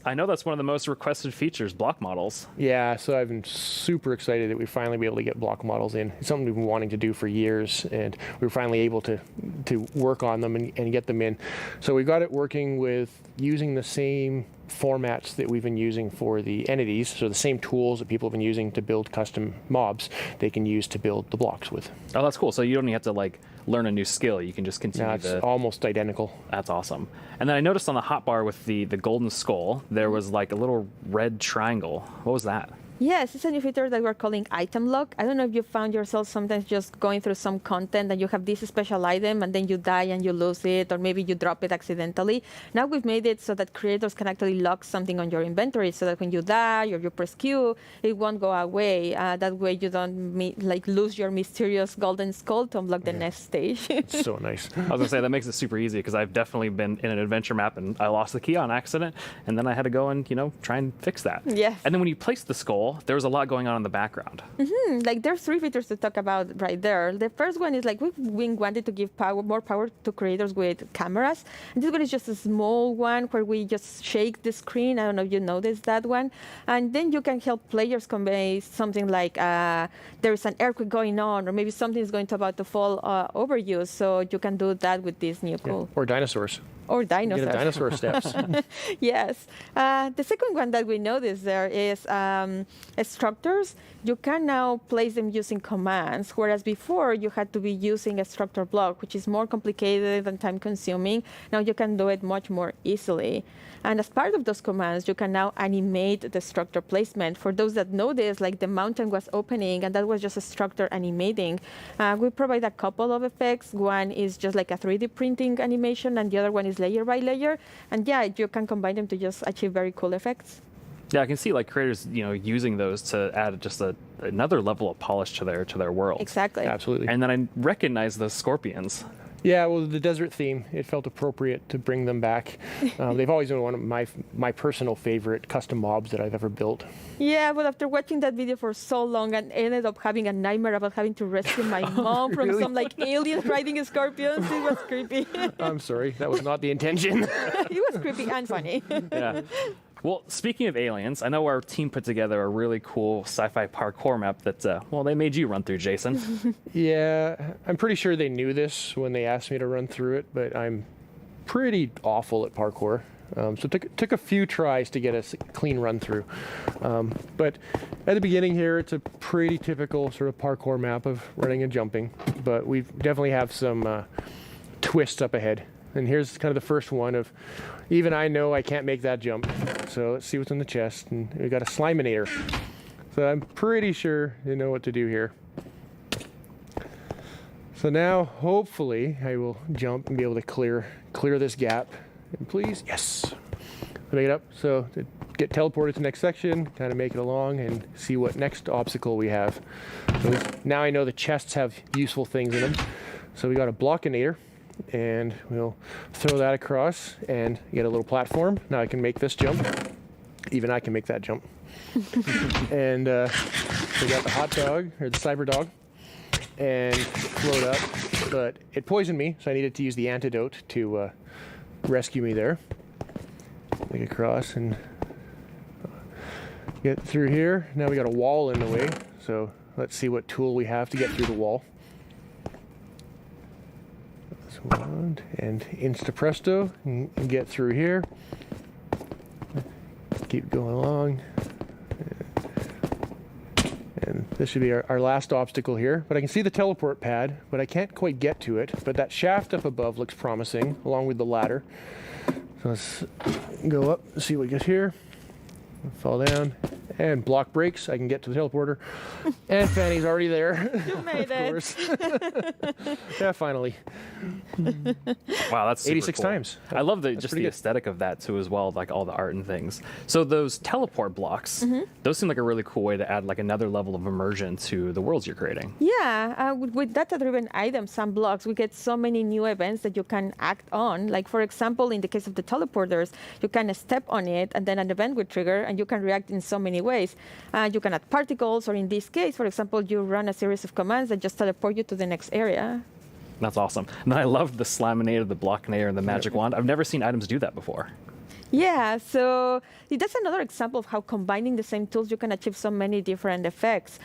I know that's one of the most requested features, block models. Yeah, so I've been super excited that we finally be able to get block models in. It's something we've been wanting to do for years, and we were finally able to work on them and get them in. So we got it working with using the same formats that we've been using for the entities, so the same tools that people have been using to build custom mobs, they can use to build the blocks with. Oh, that's cool. So you don't even have to like learn a new skill. You can just continue. No, it's almost identical. That's awesome. And then I noticed on the hotbar with the golden skull, there was like a little red triangle. What was that? Yes, it's a new feature that we're calling item lock. I don't know if you found yourself sometimes just going through some content and you have this special item and then you die and you lose it, or maybe you drop it accidentally. Now we've made it so that creators can actually lock something on your inventory, so that when you die or you press Q, it won't go away. That way you don't lose your mysterious golden skull to unlock the next stage. It's so nice. I was gonna say that makes it super easy, because I've definitely been in an adventure map and I lost the key on accident, and then I had to go and try and fix that. Yes. And then when you place the skull, there was a lot going on in the background. Like, there's three features to talk about right there. The first one is like we wanted to give more power to creators with cameras. And this one is just a small one where we just shake the screen. I don't know if you noticed that one. And then you can help players convey something like there's an earthquake going on, or maybe something is about to fall over you. So you can do that with this new tool. Or dinosaurs. Or dinosaurs. Get a dinosaur steps. Yes. The second one that we noticed there is structures. You can now place them using commands, whereas before you had to be using a structure block, which is more complicated and time-consuming. Now you can do it much more easily. And as part of those commands, you can now animate the structure placement. For those that know this, like the mountain was opening, and that was just a structure animating. We provide a couple of effects. One is just like a 3D printing animation, and the other one is layer by layer. And yeah, you can combine them to just achieve very cool effects. Yeah, I can see like creators, using those to add just another level of polish to their world. Exactly. Absolutely. And then I recognize those scorpions. Yeah, well, the desert theme, it felt appropriate to bring them back. They've always been one of my personal favorite custom mobs that I've ever built. Yeah, but after watching that video for so long, and ended up having a nightmare about having to rescue my mom from Really? some like aliens riding scorpions. It was creepy. I'm sorry, that was not the intention. It was creepy and funny. Yeah. Well, speaking of aliens, I know our team put together a really cool sci-fi parkour map that, they made you run through, Jason. Yeah, I'm pretty sure they knew this when they asked me to run through it, but I'm pretty awful at parkour. So it took a few tries to get a clean run through. But at the beginning here, it's a pretty typical sort of parkour map of running and jumping, but we definitely have some twists up ahead. And here's kind of the first one of, even I know I can't make that jump. So let's see what's in the chest. And we got a Sliminator. So I'm pretty sure you know what to do here. So now, hopefully, I will jump and be able to clear this gap. And please, yes. Make it up. So to get teleported to the next section, kind of make it along and see what next obstacle we have. So now I know the chests have useful things in them. So we got a Blockinator. And we'll throw that across and get a little platform. Now I can make this jump. Even I can make that jump. And we got the hot dog, or the cyber dog, and float up. But it poisoned me, so I needed to use the antidote to rescue me there. Make it across and get through here. Now we got a wall in the way, so let's see what tool we have to get through the wall. And insta presto, and get through here. Keep going along. And this should be our last obstacle here. But I can see the teleport pad, but I can't quite get to it. But that shaft up above looks promising, along with the ladder. So let's go up and see what we get here. Fall down. And block breaks, I can get to the teleporter. And Fanny's already there. You made it. Yeah, finally. Wow, that's super 86 cool. times. I love the That's just pretty the good. aesthetic of that too, as well, like all the art and things. So those teleport blocks, those seem like a really cool way to add like another level of immersion to the worlds you're creating. Yeah, with data-driven items and blocks, we get so many new events that you can act on. Like, for example, in the case of the teleporters, you can step on it, and then an event will trigger, and you can react in so many ways. You can add particles, or in this case, for example, you run a series of commands that just teleport you to the next area. That's awesome. And then I love the Slaminator, the Blockinator, and the Magic Wand. I've never seen items do that before. Yeah, so that's another example of how combining the same tools you can achieve so many different effects.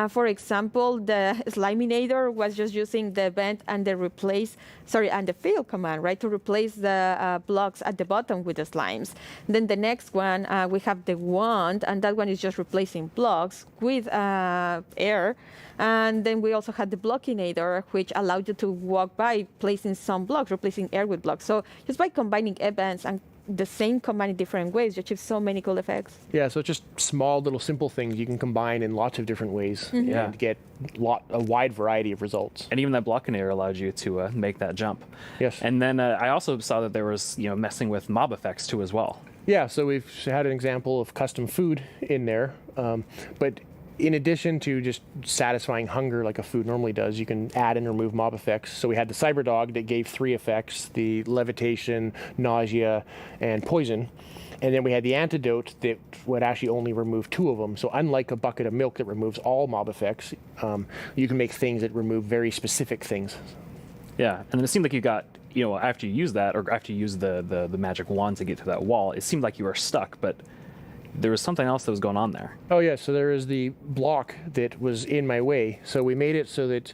For example, the Sliminator was just using the event and the fill command, right, to replace the blocks at the bottom with the slimes. Then the next one, we have the wand, and that one is just replacing blocks with air. And then we also had the Blockinator, which allowed you to walk by placing some blocks, replacing air with blocks. So just by combining events and the same command in different ways, you achieve so many cool effects. Yeah, so it's just small little simple things you can combine in lots of different ways and get a wide variety of results. And even that Blockinator allowed you to make that jump. Yes. And then I also saw that there was messing with mob effects too as well. Yeah, so we've had an example of custom food in there, but in addition to just satisfying hunger like a food normally does, you can add and remove mob effects. So we had the cyber dog that gave 3 effects, the levitation, nausea, and poison. And then we had the antidote that would actually only remove 2 of them. So unlike a bucket of milk that removes all mob effects, you can make things that remove very specific things. Yeah, and then it seemed like you got, after you use that, or after you use the magic wand to get to that wall, it seemed like you were stuck, but there was something else that was going on there. Oh yeah, so there is the block that was in my way. So we made it so that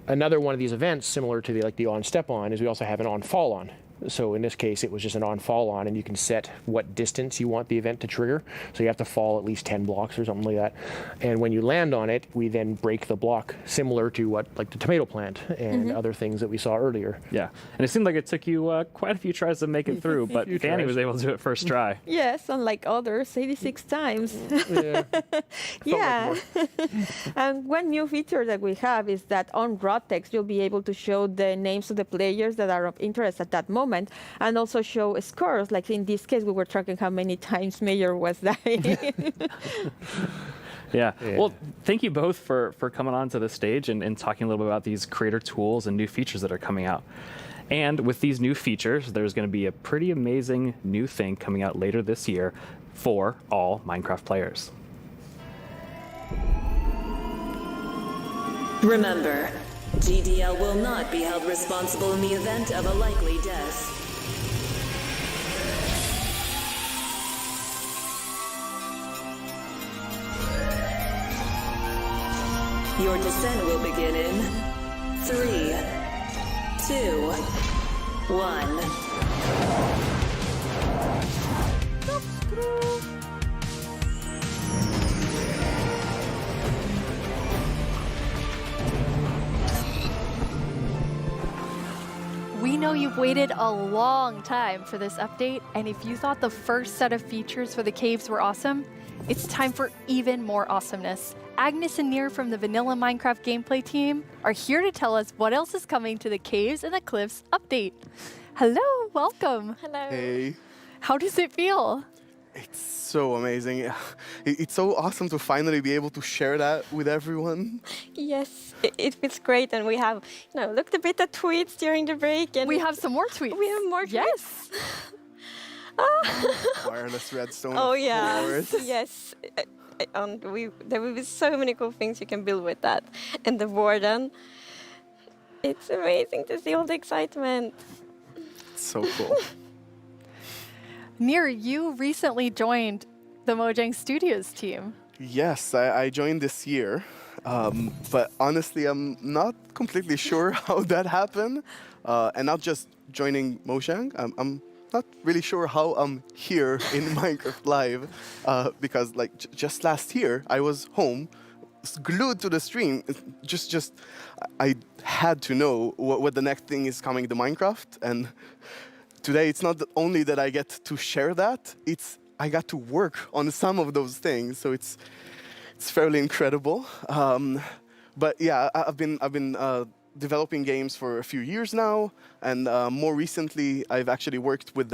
another one of these events, similar to the on step on, is we also have an on fall on. So in this case, it was just an on-fall on, and you can set what distance you want the event to trigger. So you have to fall at least 10 blocks or something like that. And when you land on it, we then break the block, similar to what, like the tomato plant and other things that we saw earlier. Yeah, and it seemed like it took you quite a few tries to make it through, but Fanny was able to do it first try. Yes, unlike others, 86 times. Yeah. Yeah. And one new feature that we have is that on raw text, you'll be able to show the names of the players that are of interest at that moment, and also show scores. Like in this case, we were tracking how many times Mayor was dying. Yeah. Well, thank you both for coming on to the stage and talking a little bit about these creator tools and new features that are coming out. And with these new features, there's going to be a pretty amazing new thing coming out later this year for all Minecraft players. Remember, GDL will not be held responsible in the event of a likely death. Your descent will begin in 3, 2, 1. We know you've waited a long time for this update, and if you thought the first set of features for the caves were awesome, it's time for even more awesomeness. Agnes and Nir from the Vanilla Minecraft gameplay team are here to tell us what else is coming to the Caves and the Cliffs update. Hello, welcome. Hello. Hey. How does it feel? It's so amazing. It's so awesome to finally be able to share that with everyone. Yes, it feels great, and we have, looked a bit at tweets during the break, and we have some more tweets. We have more tweets. Yes. Wireless redstone. Oh of yeah. course. Yes. And there will be so many cool things you can build with that, and the warden. It's amazing to see all the excitement. It's so cool. Nir, you recently joined the Mojang Studios team. Yes, I joined this year, but honestly, I'm not completely sure how that happened, and not just joining Mojang. I'm not really sure how I'm here in Minecraft Live, because like just last year I was home, glued to the stream. I had to know what the next thing is coming to Minecraft, and today it's not only that I get to share that, I got to work on some of those things, so it's fairly incredible. But yeah, I've been developing games for a few years now, and more recently I've actually worked with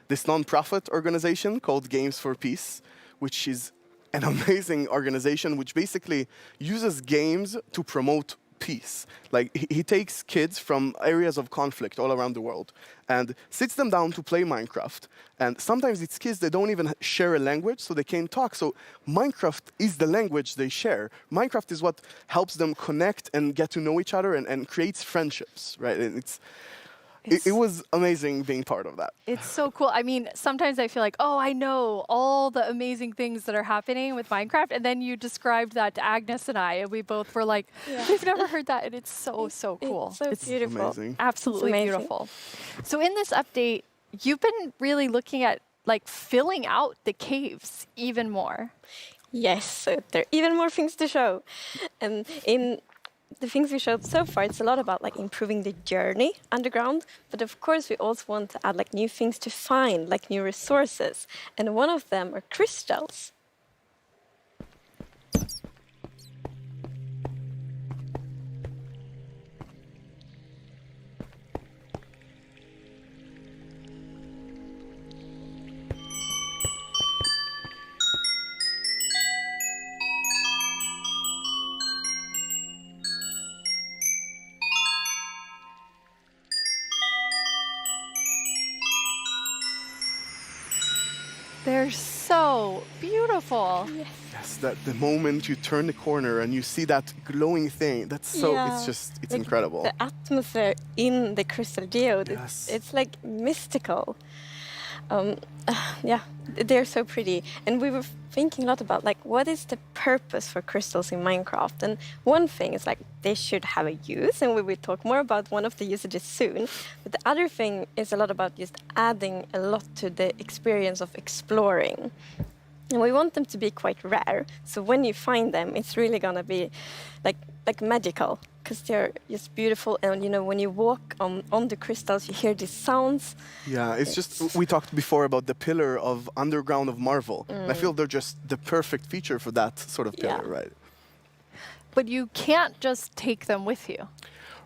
this non-profit organization called Games for Peace, which is an amazing organization which basically uses games to promote peace. Like he takes kids from areas of conflict all around the world and sits them down to play Minecraft. And sometimes it's kids that don't even share a language, so they can't talk. So Minecraft is the language they share. Minecraft is what helps them connect and get to know each other and creates friendships, right? And it was amazing being part of that. It's so cool. I mean, sometimes I feel like, oh, I know all the amazing things that are happening with Minecraft. And then you described that to Agnes and I, and we both were like, we've never heard that. And it's so cool. It's beautiful. Amazing. Absolutely beautiful. So in this update, you've been really looking at like filling out the caves even more. Yes, so there are even more things to show. And in the things we showed so far, it's a lot about like improving the journey underground, but of course we also want to add like new things to find, like new resources, and one of them are crystals. They're so beautiful. Yes, that the moment you turn the corner and you see that glowing thing, that's so, it's like incredible. The atmosphere in the crystal geode, it's like mystical. Yeah, they're so pretty. And we were thinking a lot about like what is the purpose for crystals in Minecraft? And one thing is like they should have a use, and we will talk more about one of the usages soon. But the other thing is a lot about just adding a lot to the experience of exploring. And we want them to be quite rare. So when you find them, it's really gonna be like magical, because they're just beautiful. And you know, when you walk on the crystals, you hear these sounds. Yeah, it's just, we talked before about the pillar of Underground of Marvel. And I feel they're just the perfect feature for that sort of pillar, right? But you can't just take them with you.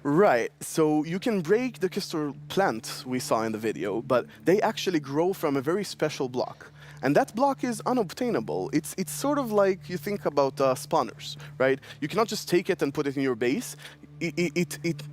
Right, so you can break the crystal plant we saw in the video, but they actually grow from a very special block. And that block is unobtainable. It's sort of like you think about spawners, right? You cannot just take it and put it in your base. It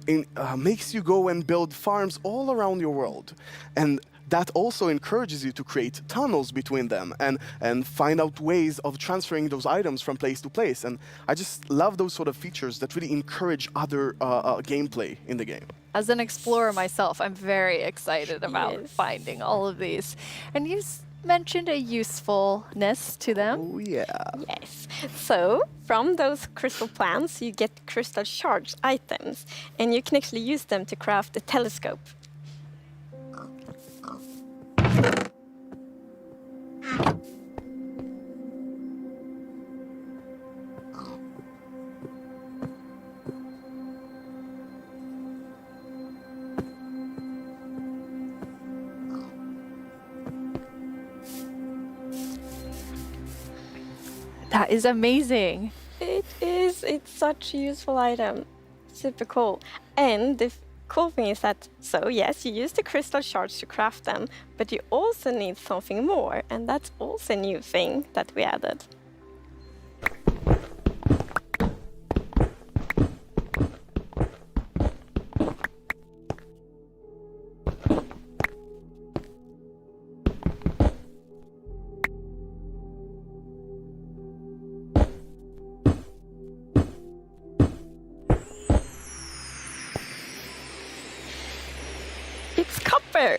makes you go and build farms all around your world. And that also encourages you to create tunnels between them and find out ways of transferring those items from place to place. And I just love those sort of features that really encourage other gameplay in the game. As an explorer myself, I'm very excited about finding all of these. And you mentioned a usefulness to them. Oh, yeah. Yes. So from those crystal plants, you get crystal shards items, and you can actually use them to craft a telescope. That is amazing. It is. It's such a useful item. Super cool. And the cool thing is that, so yes, you use the crystal shards to craft them, but you also need something more, and that's also a new thing that we added. It's copper.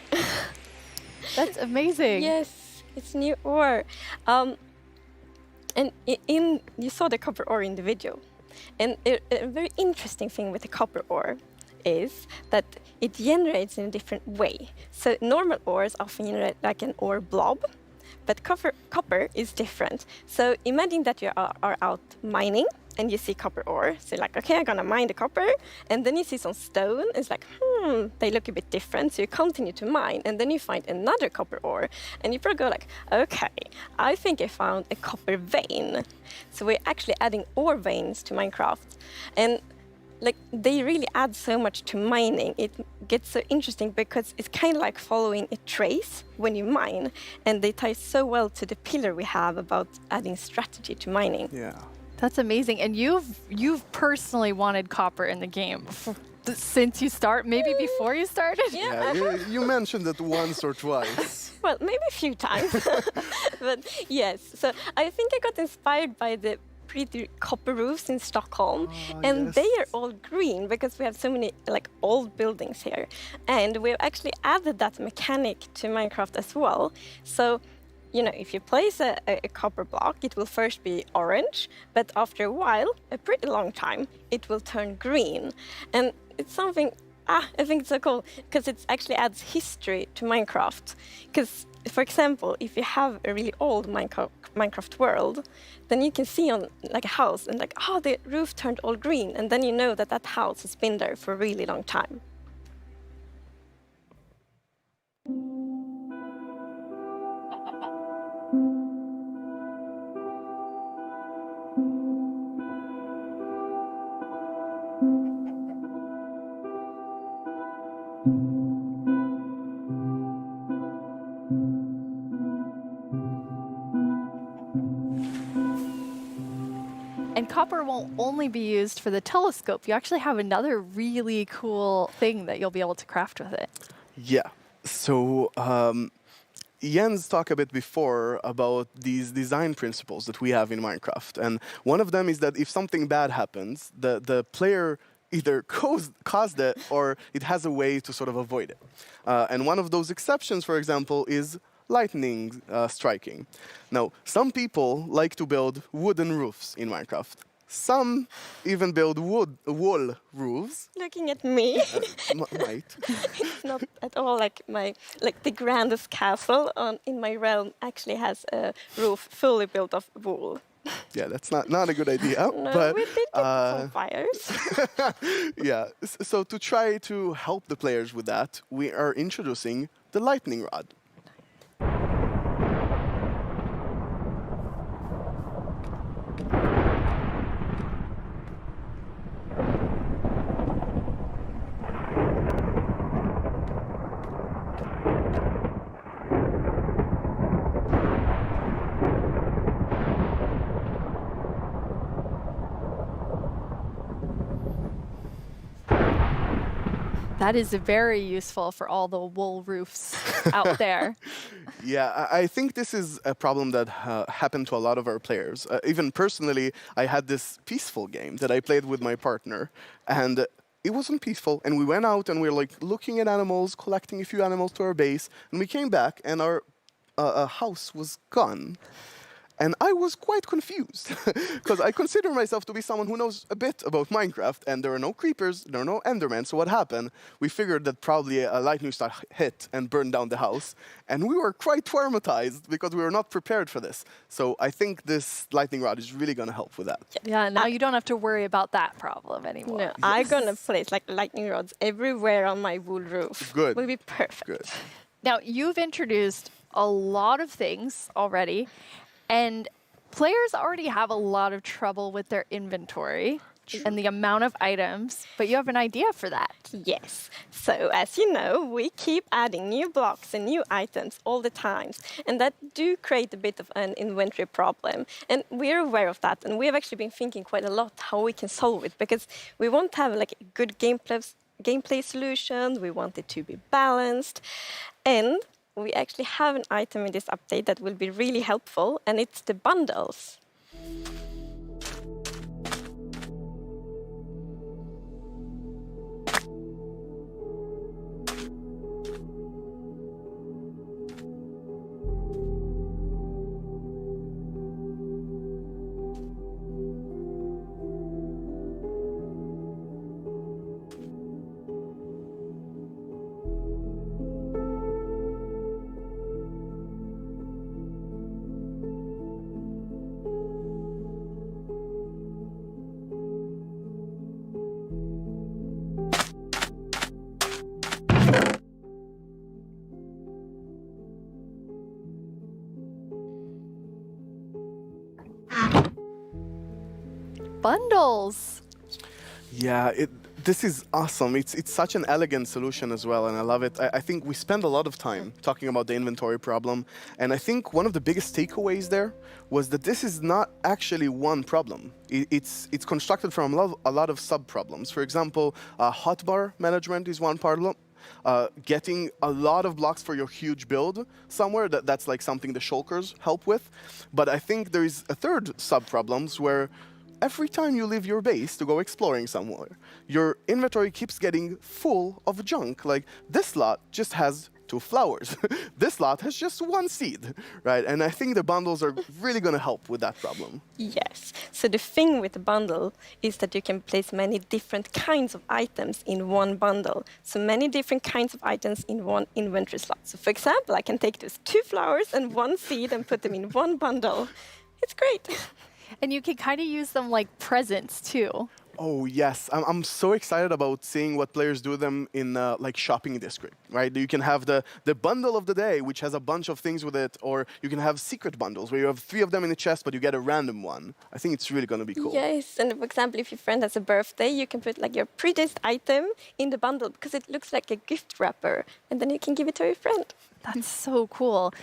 That's amazing. Yes, it's new ore. And you saw the copper ore in the video. And a very interesting thing with the copper ore is that it generates in a different way. So normal ores often generate like an ore blob, but copper is different. So imagine that you are out mining and you see copper ore. So you're like, okay, I'm gonna mine the copper. And then you see some stone. It's like, they look a bit different. So you continue to mine. And then you find another copper ore. And you probably go like, okay, I think I found a copper vein. So we're actually adding ore veins to Minecraft. And like they really add so much to mining. It gets so interesting because it's kind of like following a trace when you mine. And they tie so well to the pillar we have about adding strategy to mining. Yeah. That's amazing. And you've personally wanted copper in the game since you maybe before you started? Yeah, you mentioned it once or twice. Well, maybe a few times. But yes, so I think I got inspired by the pretty copper roofs in Stockholm, and they are all green because we have so many like old buildings here. And we've actually added that mechanic to Minecraft as well. So you know, if you place a copper block, it will first be orange, but after a while, a pretty long time, it will turn green. And it's something, I think it's so cool, because it actually adds history to Minecraft. Because, for example, if you have a really old Minecraft world, then you can see on like a house and like, oh, the roof turned all green, and then you know that that house has been there for a really long time. And copper won't only be used for the telescope. You actually have another really cool thing that you'll be able to craft with it. Yeah. So Jens talked a bit before about these design principles that we have in Minecraft. And one of them is that if something bad happens, the player either caused it or it has a way to sort of avoid it. And one of those exceptions, for example, is lightning striking. Now, some people like to build wooden roofs in Minecraft. Some even build wall roofs. Looking at me, Might. it's not at all like the grandest castle in my realm actually has a roof fully built of wool. Yeah, that's not a good idea. No, but we did get some fires. yeah, so to try to help the players with that, we are introducing the lightning rod. That is very useful for all the wool roofs out there. Yeah, I think this is a problem that happened to a lot of our players. Even personally, I had this peaceful game that I played with my partner, and it wasn't peaceful. And we went out and we were like looking at animals, collecting a few animals to our base, and we came back and our house was gone. And I was quite confused because I consider myself to be someone who knows a bit about Minecraft, and there are no creepers, there are no Endermen. So what happened? We figured that probably a lightning strike hit and burned down the house, and we were quite traumatized because we were not prepared for this. So I think this lightning rod is really going to help with that. Yeah, now you don't have to worry about that problem anymore. No, I'm gonna place like lightning rods everywhere on my wool roof. Good. Will be perfect. Good. Now, you've introduced a lot of things already, and players already have a lot of trouble with their inventory and the amount of items, but you have an idea for that. Yes. So as you know, we keep adding new blocks and new items all the time, and that do create a bit of an inventory problem. And we're aware of that, and we have actually been thinking quite a lot how we can solve it, because we want to have like a good gameplay solution. We want it to be balanced, and we actually have an item in this update that will be really helpful, and it's the bundles. Bundles. Yeah, this is awesome. It's such an elegant solution as well, and I love it. I think we spend a lot of time talking about the inventory problem, and I think one of the biggest takeaways there was that this is not actually one problem. It's constructed from a lot of sub-problems. For example, hotbar management is one problem. Getting a lot of blocks for your huge build somewhere, that's like something the shulkers help with. But I think there is a third sub-problems where every time you leave your base to go exploring somewhere, your inventory keeps getting full of junk. Like, this lot just has 2 flowers. This lot has just 1 seed, right? And I think the bundles are really going to help with that problem. Yes. So the thing with the bundle is that you can place many different kinds of items in one bundle. So many different kinds of items in one inventory slot. So for example, I can take those 2 flowers and 1 seed and put them in one bundle. It's great. And you can kind of use them like presents too. Oh, yes. I'm so excited about seeing what players do them in like shopping district, right? You can have the bundle of the day, which has a bunch of things with it, or you can have secret bundles where you have 3 of them in a chest, but you get a random one. I think it's really going to be cool. Yes, and for example, if your friend has a birthday, you can put like your prettiest item in the bundle because it looks like a gift wrapper, and then you can give it to your friend. That's so cool.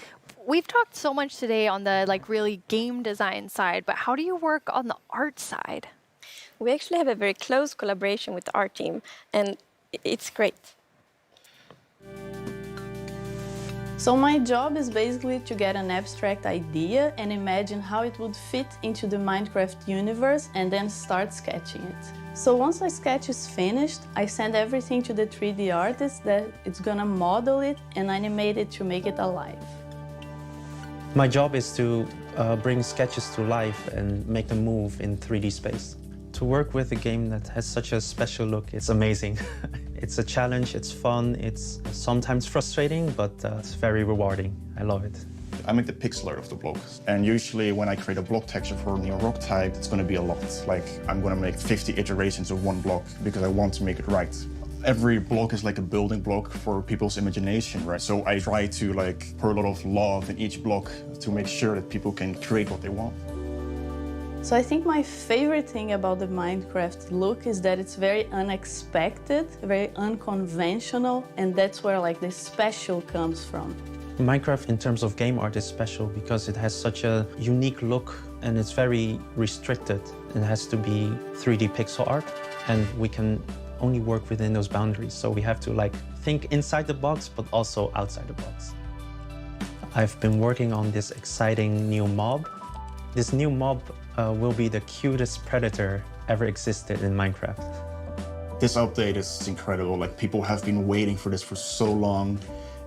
We've talked so much today on the like really game design side, but how do you work on the art side? We actually have a very close collaboration with the art team, and it's great. So my job is basically to get an abstract idea and imagine how it would fit into the Minecraft universe and then start sketching it. So once the sketch is finished, I send everything to the 3D artist that it's gonna model it and animate it to make it alive. My job is to bring sketches to life and make them move in 3D space. To work with a game that has such a special look, it's amazing. It's a challenge, it's fun, it's sometimes frustrating, but it's very rewarding. I love it. I make the pixel art of the block, and usually when I create a block texture for a new rock type, it's going to be a lot. Like, I'm going to make 50 iterations of one block because I want to make it right. Every block is like a building block for people's imagination, right? So I try to like pour a lot of love in each block to make sure that people can create what they want. So I think my favorite thing about the Minecraft look is that it's very unexpected, very unconventional, and that's where like the special comes from. Minecraft in terms of game art is special because it has such a unique look and it's very restricted. It has to be 3D pixel art and we can only work within those boundaries. So we have to like think inside the box but also outside the box. I've been working on this exciting new mob. This new mob will be the cutest predator ever existed in Minecraft. This update is incredible. Like, people have been waiting for this for so long,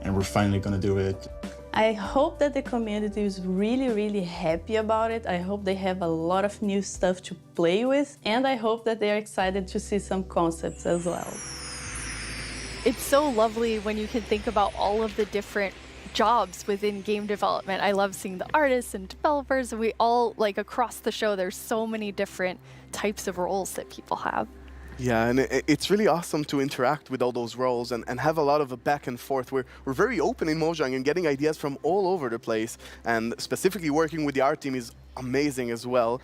and we're finally gonna do it. I hope that the community is really, really happy about it. I hope they have a lot of new stuff to play with, and I hope that they're excited to see some concepts as well. It's so lovely when you can think about all of the different jobs within game development. I love seeing the artists and developers, and we all, like across the show, there's so many different types of roles that people have. Yeah, and it's really awesome to interact with all those roles and have a lot of a back and forth. We're very open in Mojang and getting ideas from all over the place, and specifically working with the art team is amazing as well.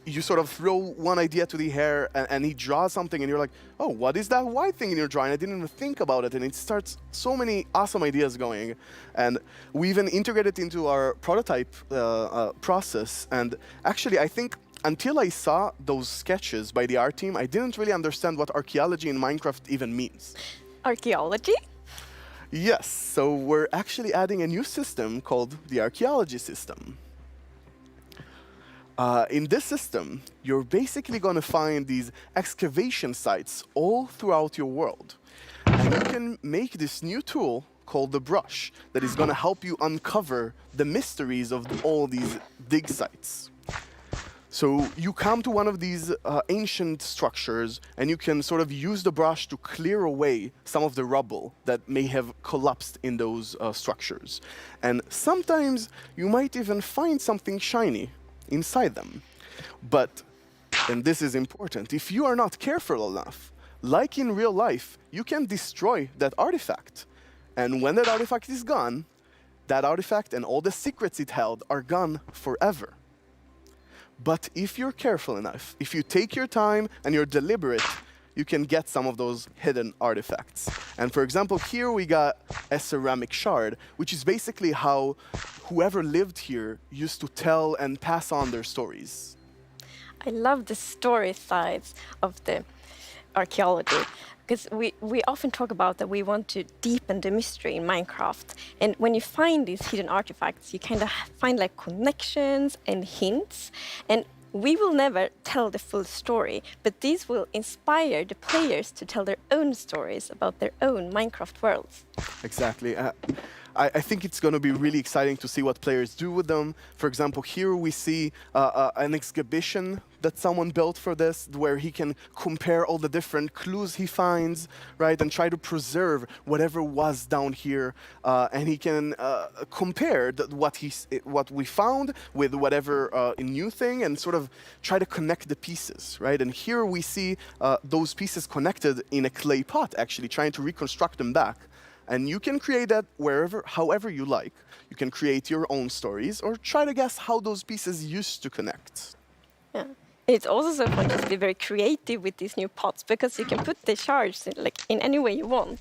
You sort of throw one idea to the air and he draws something and you're like, oh, what is that white thing in your drawing? I didn't even think about it, and it starts so many awesome ideas going. And we even integrated into our prototype process, and actually I think until I saw those sketches by the art team, I didn't really understand what archaeology in Minecraft even means. Archaeology? Yes, so we're actually adding a new system called the archaeology system. In this system, you're basically going to find these excavation sites all throughout your world. And you can make this new tool called the brush that is going to help you uncover the mysteries of all these dig sites. So you come to one of these ancient structures and you can sort of use the brush to clear away some of the rubble that may have collapsed in those structures. And sometimes you might even find something shiny inside them. But, and this is important, if you are not careful enough, like in real life, you can destroy that artifact. And when that artifact is gone, that artifact and all the secrets it held are gone forever. But if you're careful enough, if you take your time and you're deliberate, you can get some of those hidden artifacts. And for example, here we got a ceramic shard, which is basically how whoever lived here used to tell and pass on their stories. I love the story sides of the archaeology, because we often talk about that we want to deepen the mystery in Minecraft. And when you find these hidden artifacts, you kind of find like connections and hints. And we will never tell the full story, but these will inspire the players to tell their own stories about their own Minecraft worlds. Exactly. I think it's going to be really exciting to see what players do with them. For example, here we see an exhibition that someone built for this, where he can compare all the different clues he finds, right, and try to preserve whatever was down here, and he can compare what we found with whatever new thing, and sort of try to connect the pieces, right? And here we see those pieces connected in a clay pot, actually trying to reconstruct them back. And you can create that however you like. You can create your own stories or try to guess how those pieces used to connect. Yeah. It's also so fun to be very creative with these new pots, because you can put the shards in any way you want.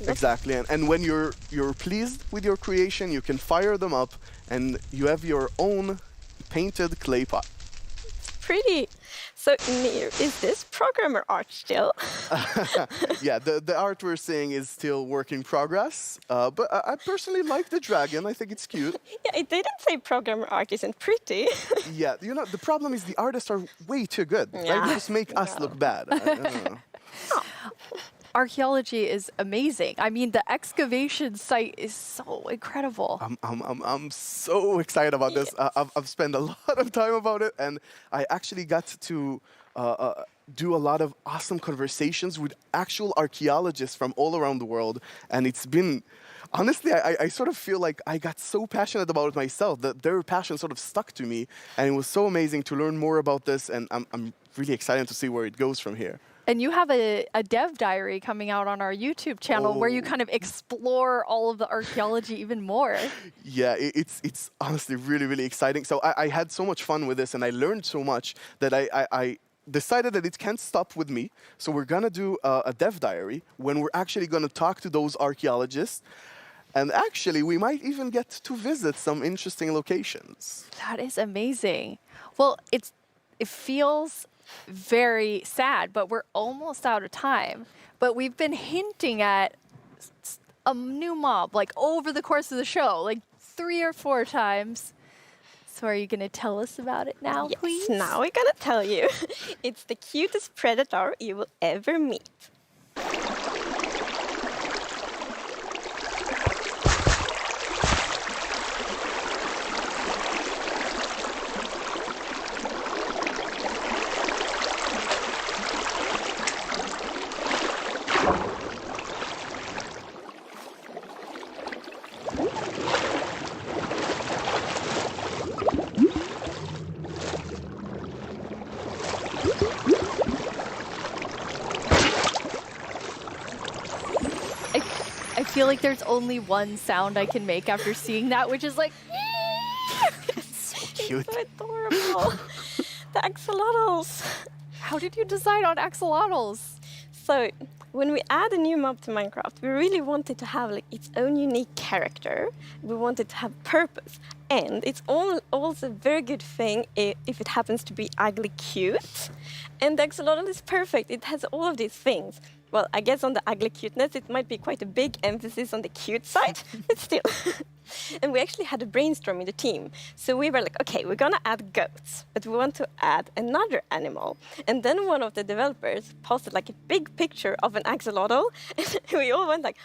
Exactly, and when you're pleased with your creation, you can fire them up and you have your own painted clay pot. Pretty. So, Nir, is this programmer art still? Yeah, the art we're seeing is still work in progress, but I personally like the dragon. I think it's cute. Yeah, it didn't say programmer art isn't pretty. Yeah, you know, the problem is the artists are way too good. Yeah. Right? They just make us look bad. I don't know. archaeology is amazing. I mean, the excavation site is so incredible. I'm so excited about this. I've spent a lot of time about it, and I actually got to do a lot of awesome conversations with actual archaeologists from all around the world, and it's been. Honestly, I sort of feel like I got so passionate about it myself that their passion sort of stuck to me, and it was so amazing to learn more about this, and I'm really excited to see where it goes from here. And you have a dev diary coming out on our YouTube channel where you kind of explore all of the archaeology even more. Yeah, it's honestly really, really exciting. So I had so much fun with this, and I learned so much that I decided that it can't stop with me. So we're going to do a dev diary when we're actually going to talk to those archaeologists. And actually, we might even get to visit some interesting locations. That is amazing. Well, it feels very sad, but we're almost out of time. But we've been hinting at a new mob, like over the course of the show, like 3 or 4 times. So are you going to tell us about it now, Yes, please? now we're going to tell you. It's the cutest predator you will ever meet. I feel like there's only one sound I can make after seeing that, which is like... Cute. It's so adorable. The axolotls. How did you decide on axolotls? So, when we add a new mob to Minecraft, we really wanted to have like its own unique character. We wanted to have purpose. And it's also a very good thing if it happens to be ugly cute. And the axolotl is perfect. It has all of these things. Well, I guess on the ugly cuteness, it might be quite a big emphasis on the cute side, but still. And we actually had a brainstorm in the team. So we were like, okay, we're gonna add goats, but we want to add another animal. And then one of the developers posted like a big picture of an axolotl, and we all went like,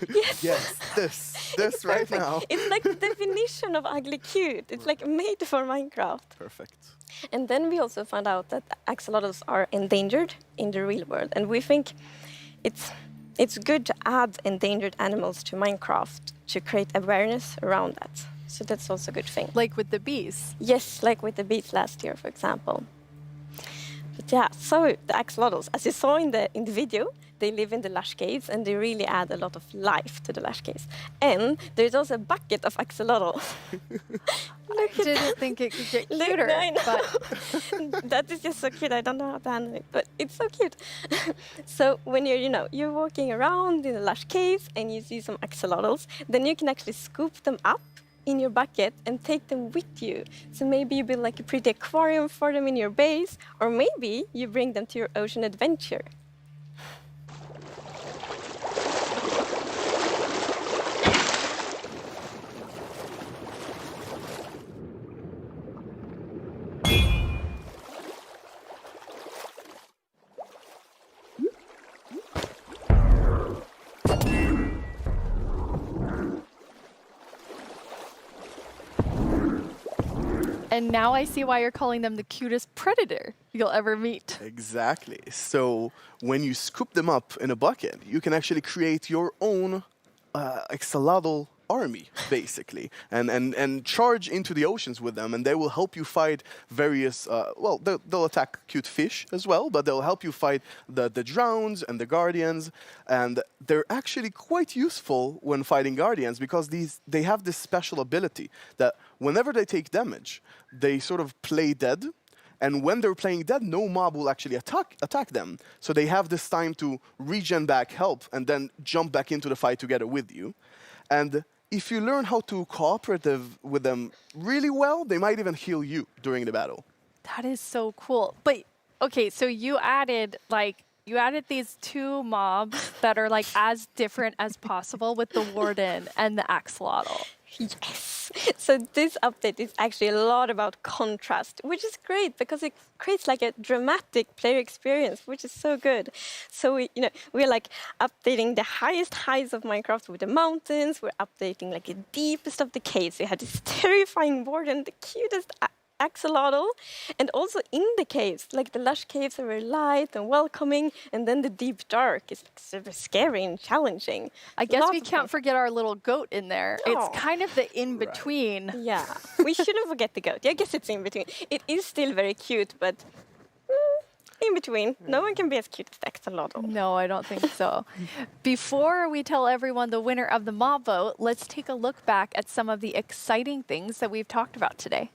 yes! Yes, this right perfect. now. It's like the definition of ugly cute. It's like made for Minecraft. Perfect. And then we also found out that axolotls are endangered in the real world, and we think it's good to add endangered animals to Minecraft to create awareness around that. So that's also a good thing. Like with the bees? Yes, like with the bees last year, for example. But yeah, so the axolotls, as you saw in the video, they live in the lush caves and they really add a lot of life to the lush caves. And there's also a bucket of axolotl. I didn't think it could get cuter. I know. But that is just so cute. I don't know how to handle it, but it's so cute. So when you're walking around in the lush caves and you see some axolotls, then you can actually scoop them up in your bucket and take them with you. So maybe you build like a pretty aquarium for them in your base, or maybe you bring them to your ocean adventure. And now I see why you're calling them the cutest predator you'll ever meet. Exactly. So when you scoop them up in a bucket, you can actually create your own axolotl army, basically, and charge into the oceans with them, and they will help you fight various, well, they'll attack cute fish as well, but they'll help you fight the drowns and the guardians, and they're actually quite useful when fighting guardians because they have this special ability that whenever they take damage, they sort of play dead. And when they're playing dead, no mob will actually attack them. So they have this time to regen back, help, and then jump back into the fight together with you. And if you learn how to cooperate with them really well, they might even heal you during the battle. That is so cool. But, okay, so you added these 2 mobs that are like as different as possible with the warden and the axolotl. Yes. So this update is actually a lot about contrast, which is great because it creates like a dramatic player experience, which is so good. So we're like updating the highest heights of Minecraft with the mountains. We're updating like the deepest of the caves. We have this terrifying board and the cutest axolotl, and also in the caves, like the lush caves are very light and welcoming, and then the deep dark is like super scary and challenging. I guess we can't forget our little goat in there. Oh. It's kind of the in-between. Yeah, we shouldn't forget the goat. I guess it's in between. It is still very cute, but in between. No one can be as cute as the axolotl. No, I don't think so. Before we tell everyone the winner of the mob vote, let's take a look back at some of the exciting things that we've talked about today.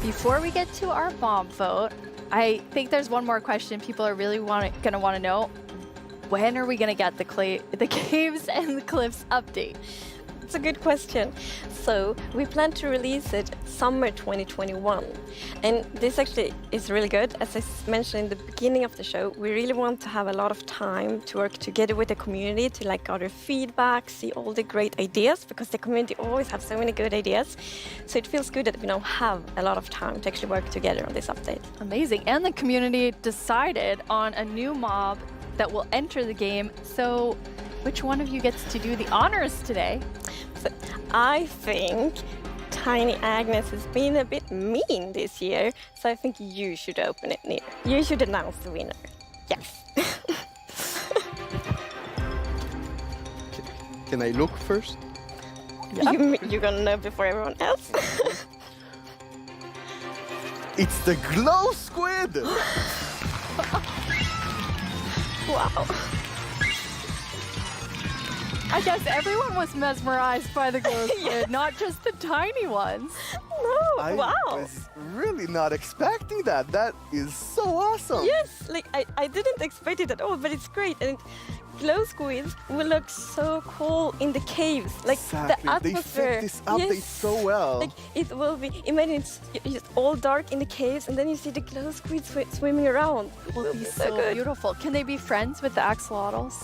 Before we get to our mob vote, I think there's one more question people are really going to want to know. When are we going to get the Caves and the Cliffs update? It's a good question. So we plan to release it summer 2021. And this actually is really good. As I mentioned in the beginning of the show, we really want to have a lot of time to work together with the community to like gather feedback, see all the great ideas, because the community always have so many good ideas. So it feels good that we now have a lot of time to actually work together on this update. Amazing. And the community decided on a new mob that will enter the game. So which one of you gets to do the honors today? So I think Tiny Agnes has been a bit mean this year, so I think you should open it, Nir. You should announce the winner. Yes. Can I look first? Yeah. You're gonna know before everyone else? It's the glow squid! Wow. I guess everyone was mesmerized by the glow squid, not just the tiny ones. No, I wow. was really not expecting that. That is so awesome. Yes, like I didn't expect it at all, but it's great. And glow squids will look so cool in the caves. Like exactly. The atmosphere. They fit this update so well. Like it will be, imagine it's just all dark in the caves and then you see the glow squids swimming around. It will be so good. beautiful. Can they be friends with the axolotls?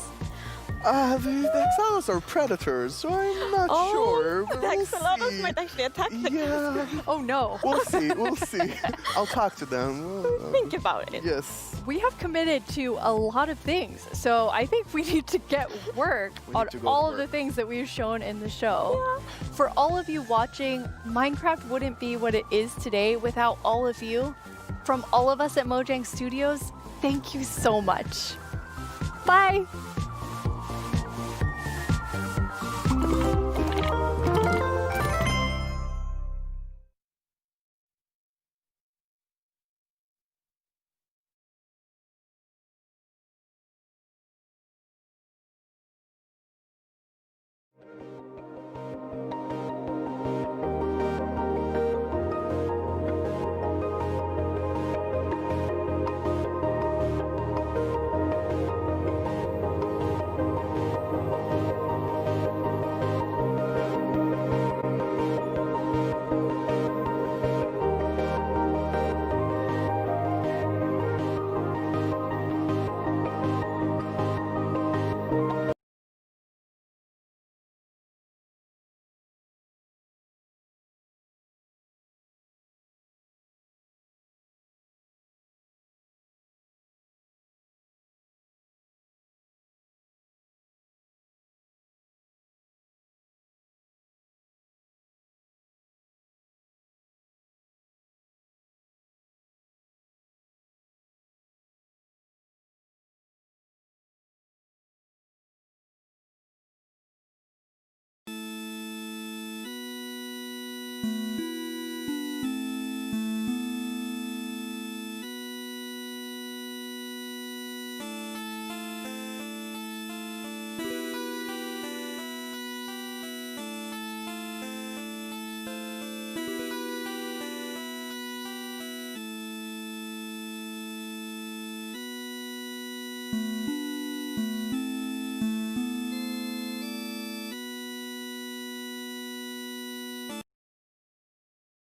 The axolotls are predators, so I'm not sure. The axolotls might actually attack them. Yeah. Oh no. We'll see, we'll see. I'll talk to them. Think about it. Yes. We have committed to a lot of things, so I think we need to get work on all of the things that we've shown in the show. Yeah. For all of you watching, Minecraft wouldn't be what it is today without all of you. From all of us at Mojang Studios, thank you so much. Bye.